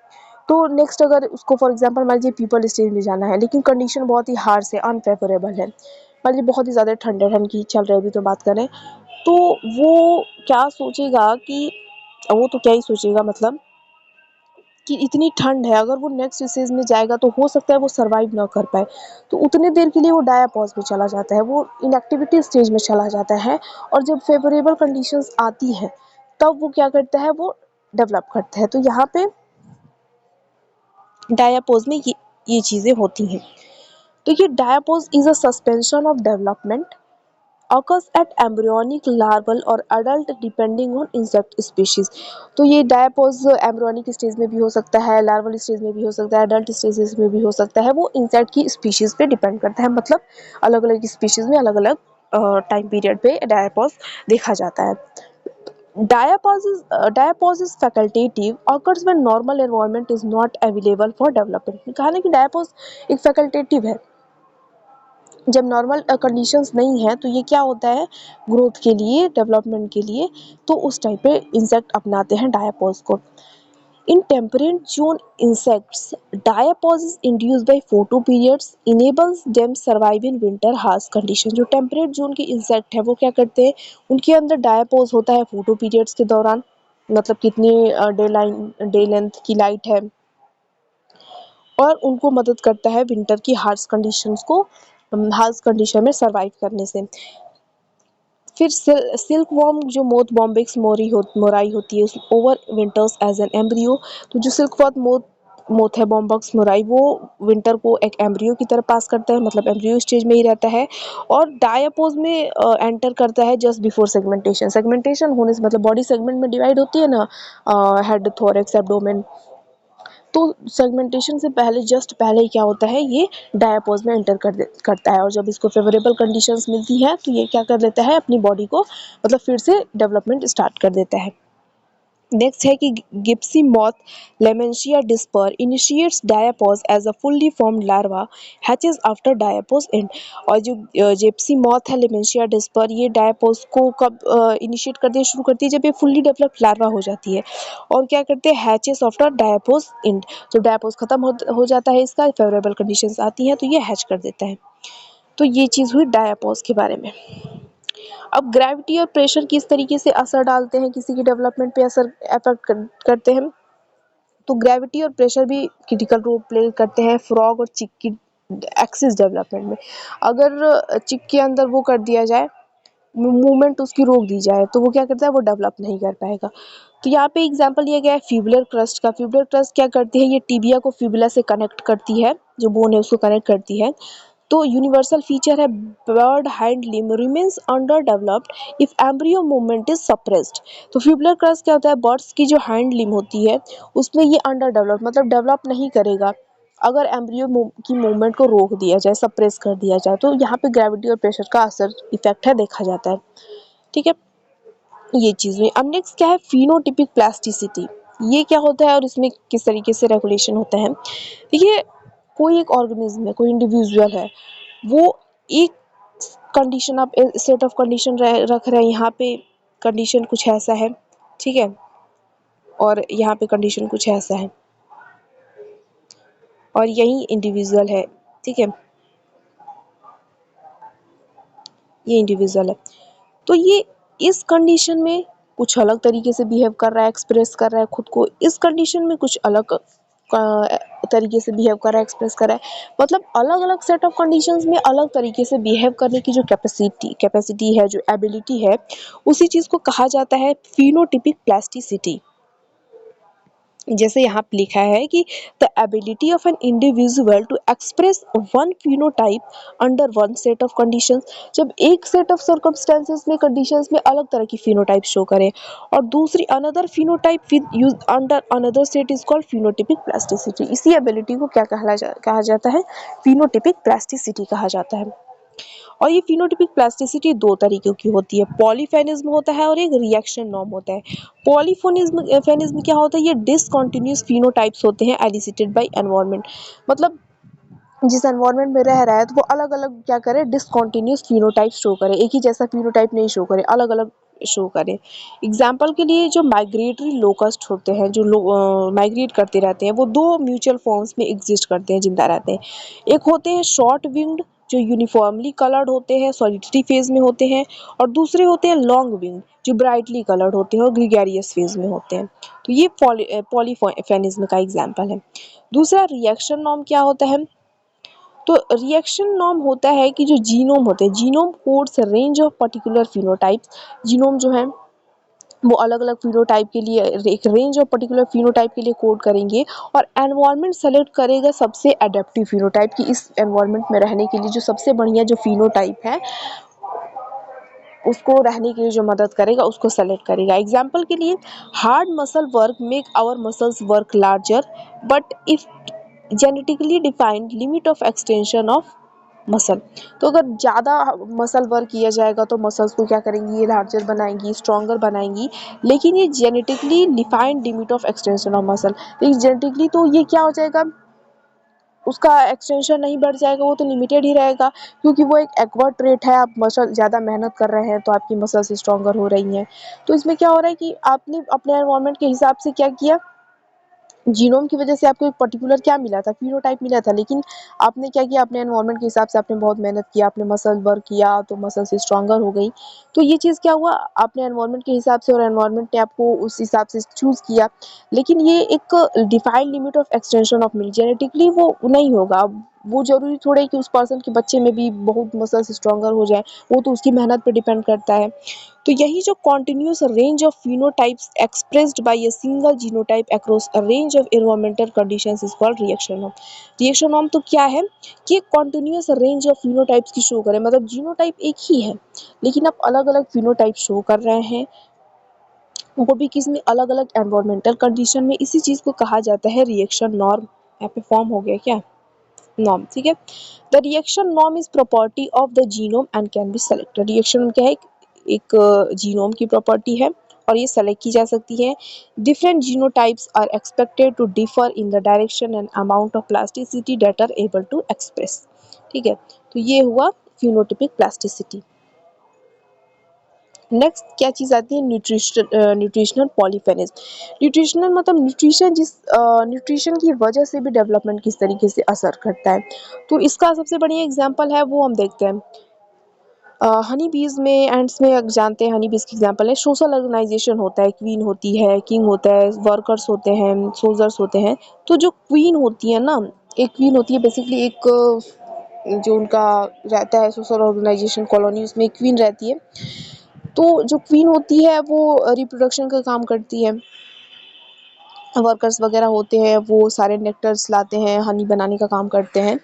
तो नेक्स्ट अगर उसको फॉर एग्जांपल मान लीजिए पीपल स्टेज में जाना है, लेकिन कंडीशन बहुत ही हार्श है, अनफेवरेबल है, मान लीजिए बहुत ही ज़्यादा ठंड की चल रही है, अभी तो बात करें, तो वो क्या सोचेगा कि, वो तो क्या ही सोचेगा, मतलब कि इतनी ठंड है, अगर वो नेक्स्ट स्टेज में जाएगा तो हो सकता है वो सर्वाइव ना कर पाए, तो उतने देर के लिए वो डायापॉज में चला जाता है, वो इनएक्टिविटी स्टेज में चला जाता है, और जब फेवरेबल कंडीशंस आती हैं तब वो क्या करता है, वो डेवलप करता है। तो यहाँ पे डायापोज में ये चीज़ें होती हैं। तो ये diapause is a suspension of development occurs at embryonic, larval और adult depending on insect species। तो ये डायापोज एम्ब्रियोनिक स्टेज में भी हो सकता है, लार्वल स्टेज में भी हो सकता है, एडल्ट स्टेजेस में भी हो सकता है, वो इंसेक्ट की स्पीशीज पे डिपेंड करता है, मतलब अलग अलग स्पीशीज में अलग अलग टाइम पीरियड पे डायापोज देखा जाता है। Diapause is facultative, occurs when normal environment is not available for development। कहा ना कि डायापोज एक फैकल्टेटिव है, जब नॉर्मल कंडीशंस नहीं है तो ये क्या होता है, ग्रोथ के लिए, डेवलपमेंट के लिए, तो उस टाइप पे इंसेक्ट अपनाते हैं डायापोज को। In temperate zone insects diapause is induced by photoperiods enables them survive in winter harsh condition. जो टेम्परेट जोन के इंसेक्ट है वो क्या करते हैं, उनके अंदर डायापोज होता है फोटो पीरियड्स के दौरान, मतलब कितनी डे लेंथ की लाइट है, और उनको मदद करता है विंटर की हार्श कंडीशंस को, हार्श कंडीशन में सरवाइव करने से। फिर सिल्क वॉर्म जो मोथ बॉम्बिक्स मोराई होती है, over winters as an embryo. तो जो सिल्क वॉर्म मोथेबॉम्बक्स मोराई वो विंटर को एक एम्ब्रियो की तरह पास करता है, मतलब एम्ब्रियो स्टेज में ही रहता है, और डायापोज में एंटर करता है जस्ट बिफोर सेगमेंटेशन। सेगमेंटेशन होने से मतलब बॉडी सेगमेंट में डिवाइड होती है ना, हेड, थोरैक्स, एब्डोमेन, तो सेगमेंटेशन से पहले, जस्ट पहले ही क्या होता है, ये डायापोज में एंटर करता है, और जब इसको फेवरेबल कंडीशंस मिलती है तो ये क्या कर देता है, अपनी बॉडी को मतलब फिर से डेवलपमेंट स्टार्ट कर देता है। नेक्स्ट है कि gypsy moth Lymantria dispar initiates diapause as a fully formed larva hatches after diapause end. और जो जिप्सी मॉथ है लेमेंशिया डिस्पर, ये डायापोज को कब इनिशिएट करती है, शुरू करती है, जब ये फुल्ली डेवलप्ड लार्वा हो जाती है, और क्या करते हैं, हैचेस आफ्टर डायापोज एंड। जब डायापोज खत्म हो जाता है, इसका फेवरेबल कंडीशंस आती हैं, तो ये हैच कर देता है। तो ये चीज़ हुई डायापोज के बारे में। अब ग्रेविटी और प्रेशर किस तरीके से असर डालते हैं, किसी की डेवलपमेंट पे असर अफेक्ट करते हैं, तो ग्रेविटी और प्रेशर भी क्रिटिकल रोल प्ले करते हैं फ्रॉग और चिक की एक्सिस डेवलपमेंट में। अगर चिक के अंदर वो कर दिया जाए, मूवमेंट उसकी रोक दी जाए, तो वो क्या करता है, वो डेवलप नहीं कर पाएगा। तो यहाँ पे एग्जांपल दिया गया है फिबुलर क्रस्ट का। फिबुलर क्रस्ट क्या करती है, ये टिबिया को फिबुला से कनेक्ट करती है, जो बोन है उसको कनेक्ट करती है। तो यूनिवर्सल फीचर है bird hind limb remains under developed if embryo movement is suppressed. तो फिबुलर क्रस्ट क्या होता है, बर्ड्स की जो हाइंड लिम्ब होती है उसमें ये अंडर डेवलप मतलब डेवलप नहीं करेगा अगर एम्ब्रियो की मूवमेंट को रोक दिया जाए, सप्रेस कर दिया जाए। तो यहाँ पे ग्रेविटी और प्रेशर का असर इफेक्ट है, देखा जाता है। ठीक है, ये चीज़ हुई। अब नेक्स्ट क्या है, फिनोटिपिक प्लास्टिसिटी। ये क्या होता है और इसमें किस तरीके से रेगुलेशन होता है। देखिए, कोई एक ऑर्गेनिज्म है, कोई इंडिविजुअल है, वो एक कंडीशन, आप सेट ऑफ कंडीशन रख रहे हैं, यहाँ पे कंडीशन कुछ ऐसा है, ठीक है, और यहाँ पे कंडीशन कुछ ऐसा है, और यही इंडिविजुअल है, ठीक है, ये इंडिविजुअल है। तो ये इस कंडीशन में कुछ अलग तरीके से बिहेव कर रहा है, एक्सप्रेस कर रहा है खुद को, इस कंडीशन में कुछ अलग तरीके से बिहेव कर रहा है, एक्सप्रेस कर रहा है, मतलब अलग अलग सेट ऑफ कंडीशंस में अलग तरीके से बिहेव करने की जो कैपेसिटी है, जो एबिलिटी है, उसी चीज़ को कहा जाता है फिनोटिपिक प्लास्टिसिटी। जैसे यहाँ पे लिखा है कि the ability of an individual to express one phenotype under one set of conditions. जब एक सेट ऑफ सर्कमस्टेंसेस में, कंडीशंस में अलग तरह की फिनोटाइप शो करे, और दूसरी another phenotype with use under another set is called phenotypic plasticity. इसी एबिलिटी को क्या कहा जाता है, फिनोटिपिक प्लास्टिसिटी कहा जाता है। और ये फिनोटिपिक प्लास्टिसिटी दो तरीकों की होती है, पॉलीफेनिज्म होता है और एक रिएक्शन नॉर्म होता है। पॉलीफोनिज्म फेनिज्म क्या होता है, ये डिसकंटिन्यूअस फिनोटाइप्स होते हैं एलिसिटेड बाय एनवायरनमेंट। मतलब जिस एनवायरनमेंट में रह रहा है, तो वो अलग अलग क्या करे, डिसकंटिन्यूअस फिनोटाइप शो करे, एक ही जैसा फिनोटाइप नहीं शो करे, अलग अलग शो करे। एग्जाम्पल के लिए जो माइग्रेटरी लोकस्ट होते हैं, जो माइग्रेट करते रहते हैं, वो दो म्यूचुअल फॉर्म्स में एग्जिस्ट करते हैं, जिंदा रहते हैं। एक होते हैं शॉर्ट विंग्ड, जो यूनिफॉर्मली कलर्ड होते हैं, सॉलिटरी फेज में होते हैं, और दूसरे होते हैं लॉन्ग विंग, जो ब्राइटली कलर्ड होते हैं और ग्रीगेरियस फेज में होते हैं। तो ये पॉलीफेनिज्म का एग्जाम्पल है। दूसरा रिएक्शन नॉर्म क्या होता है, तो रिएक्शन नॉर्म होता है कि जो जीनोम होते हैं, genome codes range of particular phenotypes. Genome जो है वो अलग अलग फिनोटाइप के लिए एक रेंज ऑफ पर्टिकुलर फिनोटाइप के लिए कोड करेंगे, और एनवायरनमेंट सेलेक्ट करेगा सबसे एडेप्टिव फिनोटाइप की, इस एनवायरनमेंट में रहने के लिए जो सबसे बढ़िया जो फिनोटाइप है, उसको रहने के लिए जो मदद करेगा, उसको सेलेक्ट करेगा। एग्जाम्पल के लिए, hard muscle work make our muscles work larger, but if genetically defined limit of extension of muscle. तो अगर ज़्यादा मसल वर्क किया जाएगा तो मसल्स को क्या करेंगी, ये लार्जर बनाएंगी, स्ट्रॉन्गर बनाएंगी, लेकिन ये genetically defined limit of extension of muscle, लेकिन जेनेटिकली तो ये क्या हो जाएगा, उसका एक्सटेंशन नहीं बढ़ जाएगा, वो तो लिमिटेड ही रहेगा, क्योंकि वो एक एक्वायर्ड ट्रेट है। आप मसल ज़्यादा मेहनत कर रहे हैं तो आपकी मसल्स स्ट्रॉन्गर हो रही हैं। तो इसमें क्या हो रहा है कि आपने अपने एनवायरनमेंट के हिसाब से क्या किया, जीनोम की वजह से आपको एक पर्टिकुलर क्या मिला था, फिनोटाइप मिला था, लेकिन आपने क्या किया, अपने एनवायरनमेंट के हिसाब से आपने बहुत मेहनत किया, आपने मसल वर्क किया, तो मसल से स्ट्रॉन्गर हो गई। तो ये चीज़ क्या हुआ, आपने एनवायरनमेंट के हिसाब से, और एनवायरनमेंट ने आपको उस हिसाब से चूज़ किया, लेकिन ये एक defined limit of extension of milk, genetically वो नहीं होगा। अब वो ज़रूरी थोड़ा है कि उस पर्सन के बच्चे में भी बहुत मसल्स स्ट्रॉन्गर हो जाए, वो तो उसकी मेहनत पे डिपेंड करता है। तो यही जो continuous range of phenotypes expressed by a single genotype across a range of environmental conditions is called reactionome। रिएक्शनोम तो क्या है कि कॉन्टिन्यूअस रेंज ऑफ phenotypes की शो करे, मतलब जीनोटाइप एक ही है लेकिन आप अलग-अलग phenotype शो कर रहे हैं, वो भी किस में अलग-अलग एनवायरमेंटल कंडीशन में। इसी चीज़ को कहा जाता है रिएक्शन नॉर्म। यहाँ पे फॉर्म हो गया क्या, नॉर्म, ठीक है। The reaction norm is property of the genome and can be selected. Reaction क्या है, एक जीनोम की प्रॉपर्टी है और ये सेलेक्ट की जा सकती है। Different genotypes are expected to differ in the direction and amount of plasticity that are able to express, ठीक है। तो ये हुआ फिनोटिपिक प्लास्टिसिटी। नेक्स्ट क्या चीज़ आती है, न्यूट्रिशनल पॉलीफेनेज। न्यूट्रिशनल मतलब न्यूट्रिशन, जिस न्यूट्रिशन की वजह से भी डेवलपमेंट किस तरीके से असर करता है। तो इसका सबसे बढ़िया एग्जांपल है वो हम देखते हैं हनी बीज में, एंड्स में। जानते हैं हनी बीज की एग्जांपल है, सोशल ऑर्गेनाइजेशन होता है, क्वीन होती है, किंग होता है, वर्कर्स होते हैं, सोल्जर्स होते हैं। तो जो क्वीन होती है ना, एक क्वीन होती है बेसिकली, एक जो उनका रहता है सोशल ऑर्गेनाइजेशन कॉलोनी, उसमें एक क्वीन रहती है। तो जो क्वीन होती है वो रिप्रोडक्शन का काम करती है, वर्कर्स वगैरह होते हैं वो सारे नेक्टर्स लाते हैं, हनी बनाने का काम करते हैं।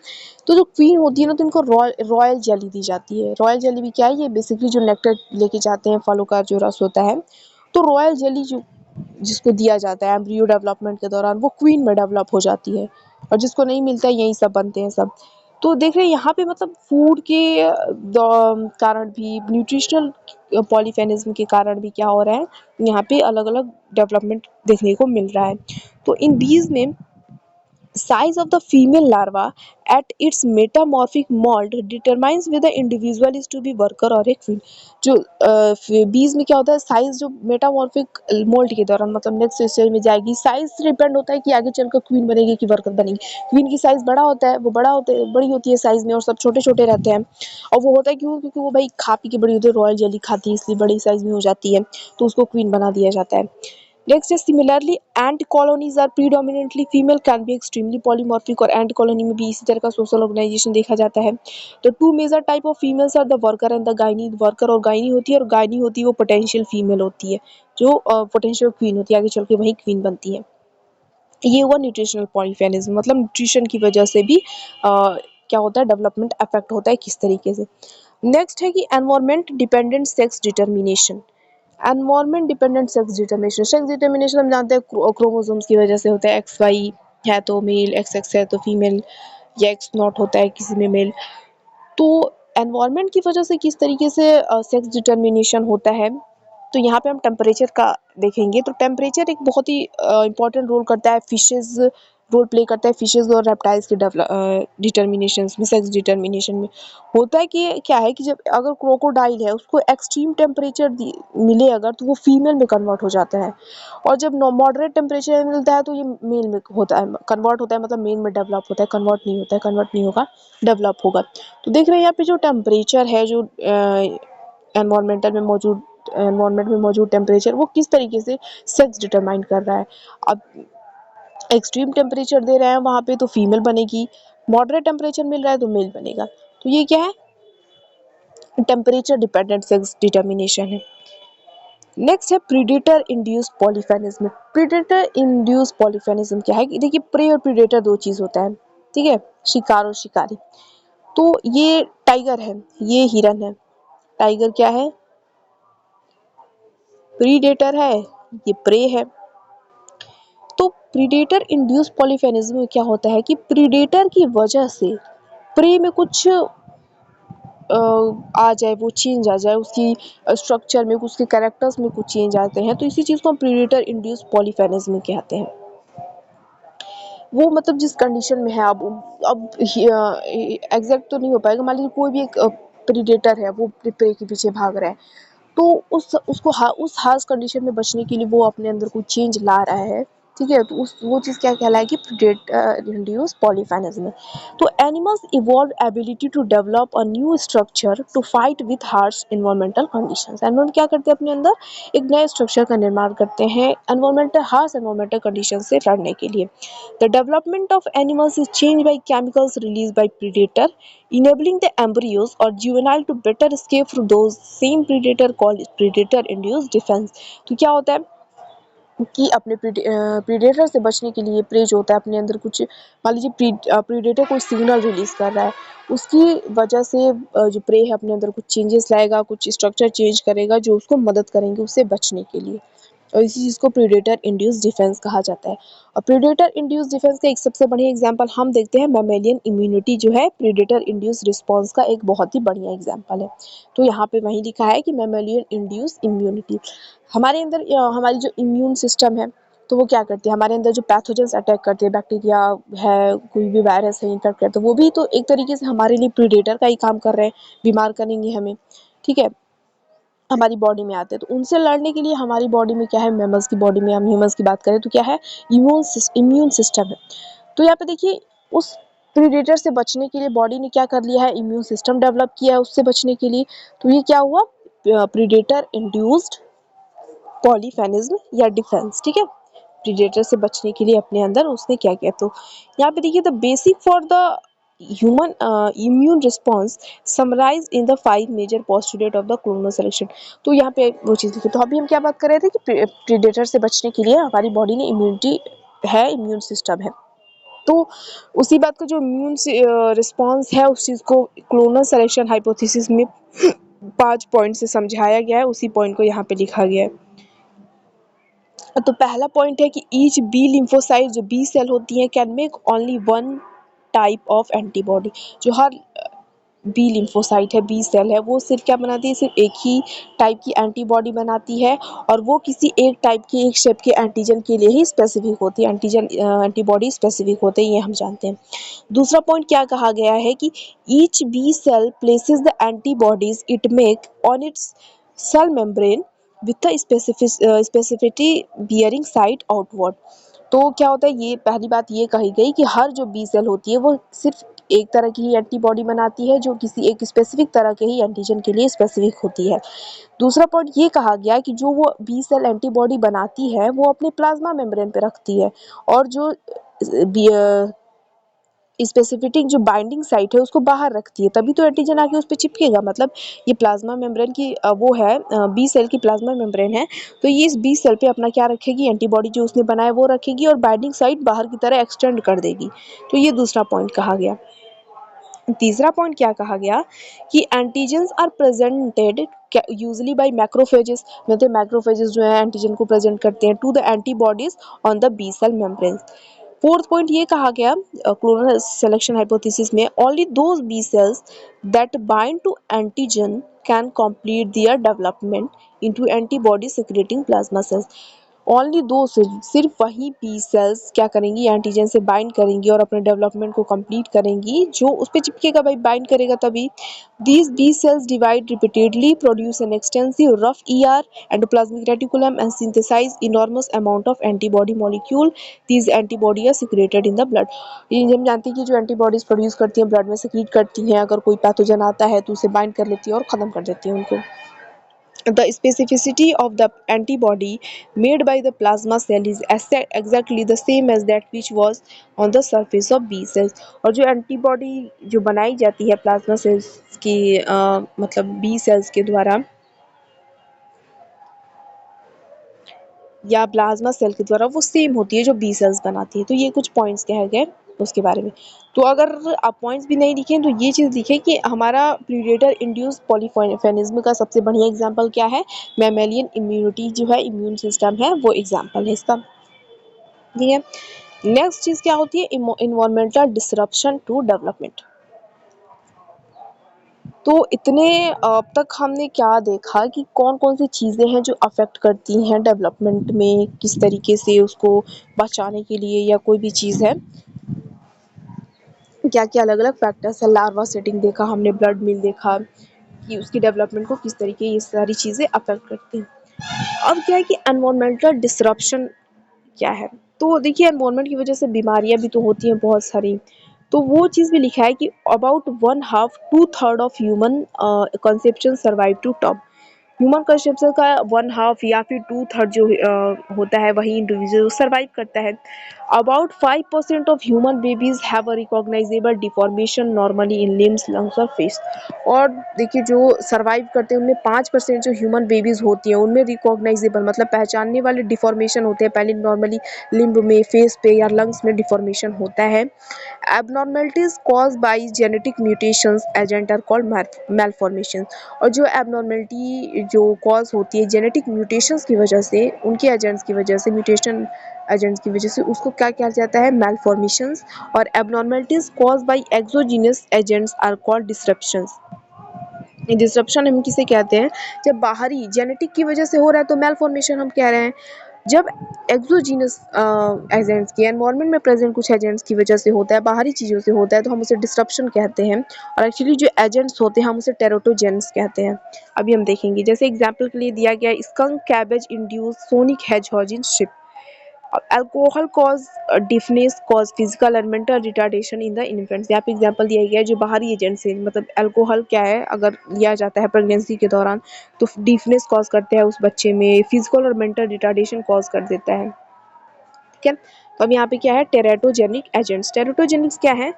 तो जो क्वीन होती है ना, तो इनको रॉयल जेली दी जाती है। रॉयल जेली भी क्या है, ये बेसिकली जो नेक्टर लेके जाते हैं, फलों का जो रस होता है। तो रॉयल जेली जो जिसको दिया जाता है एम्ब्रियो डेवलपमेंट के दौरान, वो क्वीन में डेवलप हो जाती है, और जिसको नहीं मिलता है यही सब बनते हैं सब। तो देख रहे हैं यहाँ पे मतलब फूड के कारण भी, न्यूट्रिशनल पॉलीफेनिज्म के कारण भी क्या हो रहा है, यहाँ पे अलग अलग डेवलपमेंट देखने को मिल रहा है। तो इन बीज में size of the female larva at its metamorphic mold determines whether individual is to be worker or a queen। जो बीज में क्या होता है, साइज जो मेटामॉर्फिक मोल्ड के दौरान मतलब नेक्स्ट स्टेज में जाएगी, साइज से डिपेंड होता है कि आगे चलकर क्वीन बनेगी कि वर्कर बनेगी। क्वीन की साइज बड़ा होता है, वो बड़ी होती है साइज में, और सब छोटे छोटे रहते हैं। और वो होता है क्यों, क्योंकि वो भाई खा पी के बड़ी होती है, रॉयल जेली खाती है इसलिए बड़ी साइज में हो जाती है, तो उसको क्वीन बना दिया जाता है। नेक्स्ट है similarly ant colonies are predominantly female, can be extremely polymorphic. और एंट कॉलोनी में भी इसी तरह का सोशल ऑर्गेनाइजेशन देखा जाता है। तो two major type of females are the worker and the gyne. Worker और गाइनी होती है, और गाइनी होती है वो पोटेंशियल फीमेल होती है, जो पोटेंशियल क्वीन होती है, आगे चल के वही क्वीन बनती है। ये हुआ न्यूट्रिशनल पॉलीफेनिज्म, मतलब न्यूट्रिशन की वजह से भी क्या होता है, डेवलपमेंट अफेक्ट होता है किस तरीके से। नेक्स्ट है कि environment dependent sex determination. Environment dependent sex determination, sex determination हम जानते हैं क्रोमोसोम्स की वजह से होता है। एक्स वाई है तो मेल, एक्स एक्स है तो फीमेल, या एक्स नॉट होता है किसी में मेल। तो एनवायरनमेंट की वजह से किस तरीके से सेक्स डिटर्मिनेशन होता है, तो यहाँ पे हम टेम्परेचर का देखेंगे। तो टेम्परेचर एक बहुत ही इंपॉर्टेंट रोल करता है, फिशेज रोल प्ले करता है, फिशेज और रेप्टाइल्स के डिटर्मिनेशन में, सेक्स डिटर्मिनेशन में। होता है कि क्या है कि जब अगर क्रोकोडाइल है, उसको एक्सट्रीम टेम्परेचर मिले अगर, तो वो फीमेल में कन्वर्ट हो जाता है। और जब मॉडरेट टेम्परेचर मिलता है तो ये मेल में होता है, कन्वर्ट होता है, मतलब मेल में डेवलप होता है, कन्वर्ट नहीं होता है, कन्वर्ट नहीं होगा, डेवलप होगा। तो देख रहे हैं यहाँ पे जो टेम्परेचर है, जो एनवायरनमेंट में मौजूद टेम्परेचर, वो किस तरीके से सेक्स डिटरमाइन कर रहा है। अब एक्सट्रीम टेम्परेचर दे रहे हैं वहाँ पे तो फीमेल बनेगी, मॉडरेट टेम्परेचर मिल रहा है तो मेल बनेगा। तो ये क्या है, टेम्परेचर डिपेंडेंट सेक्स डिटर्मिनेशन है। नेक्स्ट है प्रीडेटर इंड्यूस्ड पॉलीफेनिज्म। प्रीडेटर इंड्यूस्ड पॉलीफेनिज्म क्या है कि देखिए, प्रे और प्रीडेटर दो चीज होता है, ठीक है, शिकार और शिकारी। तो ये टाइगर है, ये हिरन है। टाइगर क्या है, प्रीडेटर है, ये प्रे है। तो प्रीडेटर इंड्यूस्ड पॉलीफेनिज्म में क्या होता है कि प्रीडेटर की वजह से प्रे में कुछ आ जाए, वो चेंज आ जाए, उसकी स्ट्रक्चर में, उसके कैरेक्टर्स में कुछ चेंज आते हैं, तो इसी चीज़ को हम प्रीडेटर इंड्यूस्ड पॉलीफेनिज्म कहते हैं। वो मतलब जिस कंडीशन में है, अब एग्जैक्ट तो नहीं हो पाएगा, मान लीजिए कोई भी एक प्रीडेटर है, वो प्रे के पीछे भाग रहा है, तो उस हार्श कंडीशन में बचने के लिए वो अपने अंदर कोई चेंज ला रहा है, ठीक है, तो उस वो चीज़ क्या कहलाएगी, प्रीडेटर इंड्यूस पॉलीफेनिज्म। तो animals evolve ability to develop a new structure to fight with harsh environmental conditions. Animal क्या करते हैं, अपने अंदर एक नए स्ट्रक्चर का निर्माण करते हैं हार्श एनवायरमेंटल कंडीशन से लड़ने के लिए। The development of animals is change by chemicals release by predator, enabling the embryos or juvenile to better escape from those same predator called predator induced defense। तो क्या होता है कि अपने प्रीडेटर से बचने के लिए प्रे जो होता है अपने अंदर कुछ, मान लीजिए प्रीडेटर कोई सिग्नल रिलीज कर रहा है, उसकी वजह से जो प्रे है अपने अंदर कुछ चेंजेस लाएगा, कुछ स्ट्रक्चर चेंज करेगा जो उसको मदद करेंगे उससे बचने के लिए, और इसी चीज़ को प्रीडेटर इंड्यूस डिफेंस कहा जाता है। और प्रीडेटर इंड्यूस डिफेंस का एक सबसे बढ़िया एग्जांपल हम देखते हैं मैमेलियन इम्यूनिटी, जो है प्रीडेटर इंड्यूस रिस्पॉन्स का एक बहुत ही बढ़िया एग्जांपल है। तो यहाँ पे वही लिखा है कि मैमेलियन इंड्यूस इम्यूनिटी, हमारे अंदर हमारी जो इम्यून सिस्टम है, तो वो क्या करती है, हमारे अंदर जो पैथोजेंस अटैक करते हैं, बैक्टीरिया है, कोई भी वायरस है इन्फेक्ट करते हैं, वो भी तो एक तरीके से हमारे लिए प्रीडेटर का ही काम कर रहे हैं, बीमार करेंगे हमें, ठीक है, हमारी बॉडी में आते हैं। तो उनसे लड़ने के लिए हमारी बॉडी में क्या है, मैमल्स की बॉडी में, हम ह्यूमंस की बात करें तो क्या है, इम्यून सिस्टम है। तो यहाँ पे देखिए, उस प्रीडेटर से बचने के लिए बॉडी ने क्या कर लिया है, इम्यून सिस्टम डेवलप किया है उससे बचने के लिए। तो ये क्या हुआ, प्रीडेटर इंड्यूस्ड पॉलीफेनिज्म या डिफेंस, ठीक है, प्रीडेटर से बचने के लिए अपने अंदर उसने क्या किया। तो यहाँ पे देखिए, the basic for the human immune response summarise in the 5 major postulate of the clonal selection. तो यहाँ पे वो चीज़ लिखी। तो अभी हम क्या बात कर रहे थे कि प्रीडेटर से बचने के लिए हमारी बॉडी ने इम्यूनिटी है, इम्यून सिस्टम है। तो उसी बात का जो इम्यून रिस्पॉन्स है, उस चीज़ को क्लोनल सिलेक्शन हाइपोथेसिस में 5 पॉइंट से समझाया गया है, उसी पॉइंट को यहाँ पे लिखा गया है। तो पहला पॉइंट है कि ईच बी लिम्फोसाइट, जो बी सेल होती है, can make only one type of antibody. जो हर बी लिम्फोसाइट है, बी सेल है, वो सिर्फ क्या बनाती है, सिर्फ एक ही टाइप की एंटीबॉडी बनाती है, और वो किसी एक टाइप के, एक शेप के एंटीजन के लिए ही स्पेसिफिक होती है, एंटीबॉडी स्पेसिफिक होते हैं, ये हम जानते हैं। दूसरा पॉइंट क्या कहा गया है कि each B cell places the antibodies it make on its cell membrane with the specificity bearing side outward. तो क्या होता है, ये पहली बात ये कही गई कि हर जो बी सेल होती है वो सिर्फ एक तरह की ही एंटीबॉडी बनाती है, जो किसी एक स्पेसिफिक तरह के ही एंटीजन के लिए स्पेसिफिक होती है। दूसरा पॉइंट ये कहा गया कि जो वो बी सेल एंटीबॉडी बनाती है वो अपने प्लाज्मा मेम्ब्रेन पे रखती है, और जो स्पेसिफिक जो बाइंडिंग साइट है उसको बाहर रखती है, तभी तो एंटीजन आके उस पर चिपकेगा। मतलब ये प्लाज्मा मेम्ब्रेन की वो है, बी सेल की प्लाज्मा मेम्ब्रेन है, तो ये इस बी सेल पे अपना क्या रखेगी, एंटीबॉडी जो उसने बनाया वो रखेगी, और बाइंडिंग साइट बाहर की तरह एक्सटेंड कर देगी। तो ये दूसरा पॉइंट कहा गया। तीसरा पॉइंट क्या कहा गया कि antigens are presented usually by macrophages, मतलब मैक्रोफेजेस जो है एंटीजन को प्रेजेंट करते हैं to the antibodies on the B cell membrane. Fourth point ये कहा गया क्लोनल सिलेक्शन हाइपोथेसिस में, only those B cells that bind to antigen can complete their development into antibody secreting plasma cells. Only those, सिर्फ वही B sales क्या करेंगी, antigen से bind करेंगी और अपने डेवलपमेंट को कंप्लीट करेंगी, जो उस पर चिपकेगा भाई, बाइंड करेगा तभी। These B cells divide repeatedly, produce an extensive rough ER endoplasmic reticulum and synthesize enormous amount of antibody molecule. These antibody are secreted in the blood. ये हम जानते हैं कि जो एंटीबॉडीज प्रोड्यूस करती हैं ब्लड में सिक्रीट करती हैं, अगर कोई पैथोजन आता है तो उसे बाइंड कर लेती है और ख़त्म कर देती है उनको। The specificity of the antibody made by the plasma cell is exactly the same as that which was on the surface of B cells। और जो एंटीबॉडी जो बनाई जाती है प्लाज्मा सेल्स की मतलब बी सेल्स के द्वारा या प्लाज्मा सेल के द्वारा, वो सेम होती है जो बी सेल्स बनाती है। तो ये कुछ पॉइंट्स कहे गए उसके बारे में। तो अगर आप पॉइंट्स भी नहीं लिखे तो ये चीज़ लिखे कि हमारा प्रीडेटर इंड्यूस पॉलीफेनिज्म का सबसे बढ़िया एग्जांपल क्या है, मैमेलियन इम्यूनिटी जो है, इम्यून सिस्टम है, वो एग्जांपल है इसका, ठीक है। नेक्स्ट चीज़ क्या होती है, इन्वायरमेंटल डिसरप्शन टू डेवलपमेंट। तो इतने अब तक हमने क्या देखा कि कौन कौन सी चीज़ें हैं जो अफेक्ट करती हैं डेवलपमेंट में, किस तरीके से उसको बचाने के लिए, या कोई भी चीज़ है, क्या क्या अलग अलग फैक्टर्स है। लार्वा सेटिंग देखा हमने, ब्लड मिल देखा कि उसकी डेवलपमेंट को किस तरीके ये सारी चीज़ें अफेक्ट करती हैं। अब क्या है कि एनवायरमेंटल डिसरप्शन क्या है, तो देखिए एनवायरनमेंट की वजह से बीमारियां भी तो होती हैं बहुत सारी। तो वो चीज़ भी लिखा है कि about one half two third of human conception survive to top. Human conception का वन हाफ या फिर टू थर्ड जो होता है वही इंडिविजुअल सर्वाइव करता है। About 5% of human babies have a recognisable deformation normally in limbs lungs और फेस। और देखिए जो सर्वाइव करते हैं उनमें 5% जो ह्यूमन बेबीज होती हैं उनमें रिकॉग्नाइजेबल मतलब पहचानने वाले डिफॉर्मेशन होते हैं। पहले नॉर्मली लिम्ब में, फेस पे या लंग्स में डिफॉर्मेशन होता है। Abnormalities cause by genetic mutations agent are called malformations। और जो एबनॉर्मेलिटी जो कॉज होती है जेनेटिक म्यूटेशंस की वजह से, उनके एजेंट्स की वजह से, म्यूटेशन एजेंट्स की वजह से, उसको क्या कहा जाता है, malformations। और abnormalities cause by exogenous agents are called disruptions. Disruption हम किसे कहते हैं, जब बाहरी जेनेटिक की वजह से हो रहा है तो मेलफॉर्मेशन हम कह रहे हैं। जब एक्सोजीनस एजेंट्स की, एनवायरनमेंट में प्रेजेंट कुछ एजेंट्स की वजह से होता है, बाहरी चीज़ों से होता है, तो हम उसे डिसरप्शन कहते हैं। और एक्चुअली जो एजेंट्स होते हैं हम उसे टेरोटोजेंस कहते हैं। अभी हम देखेंगे, जैसे एग्जाम्पल के लिए दिया गया है, skunk cabbage induce sonic hedgehog in sheep. Alcohol cause deafness cause physical and mental retardation in the infants. यहाँ पे एग्जांपल दिया गया है जो बाहरी एजेंट से, मतलब अल्कोहल क्या है, अगर लिया जाता है प्रेगनेंसी के दौरान तो डिफनेस कॉज करते हैं उस बच्चे में, फिजिकल और मेंटल रिटार्डेशन कॉज कर देता है। ठीक है, तो अब यहाँ पे क्या है, टेरेटोजेनिक एजेंट्स। टेरेटोजेनिक्स क्या है,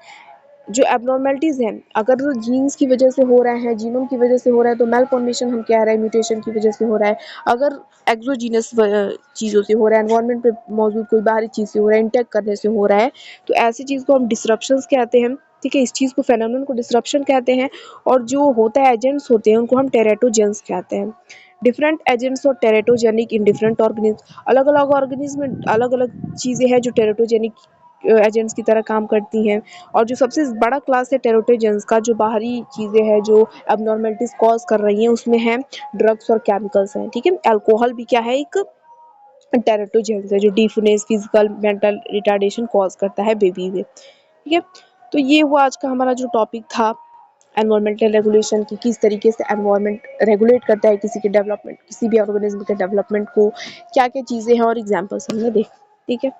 जो एबनॉर्मेलिटीज़ हैं अगर जीन्स की वजह से हो रहा है, जीनोम की वजह से हो रहा है तो मेलफॉर्मेशन हम कह रहे हैं, म्यूटेशन की वजह से हो रहा है। अगर एक्सोजीनस चीज़ों से हो रहा है, एनवायरनमेंट पे मौजूद कोई बाहरी चीज़ से हो रहा है, इंटेक करने से हो रहा है, तो ऐसी चीज़ को हम डिसरप्शंस कहते हैं। ठीक है, इस चीज़ को, फेनोमेनन को डिसरप्शन कहते हैं। और जो होता है एजेंट्स होते हैं उनको हम टेरेटोजेंस कहते हैं। डिफरेंट एजेंट्स और टेरेटोजेनिक इन डिफरेंट ऑर्गेनिज्म। अलग अलग ऑर्गेनिज्म में अलग अलग चीज़ें हैं जो टेरेटोजेनिक एजेंट्स की तरह काम करती हैं। और जो सबसे बड़ा क्लास है टेरोटोजेंस का, जो बाहरी चीज़ें हैं जो एबनॉर्मेलिटीज कॉज कर रही हैं, उसमें है ड्रग्स और केमिकल्स हैं। ठीक है, अल्कोहल भी क्या है, एक टेरोटोजेंस है जो deafness, physical, mental retardation cause करता है बेबी में। ठीक है, तो ये हुआ आज का हमारा जो टॉपिक था, एनवायरमेंटल रेगुलेशन की, किस तरीके से एनवायरमेंट रेगुलेट करता है किसी के डेवलपमेंट, किसी भी ऑर्गेनिज्म के डेवलपमेंट को, क्या क्या चीज़ें हैं और एग्जाम्पल्स हमने देखे। ठीक है।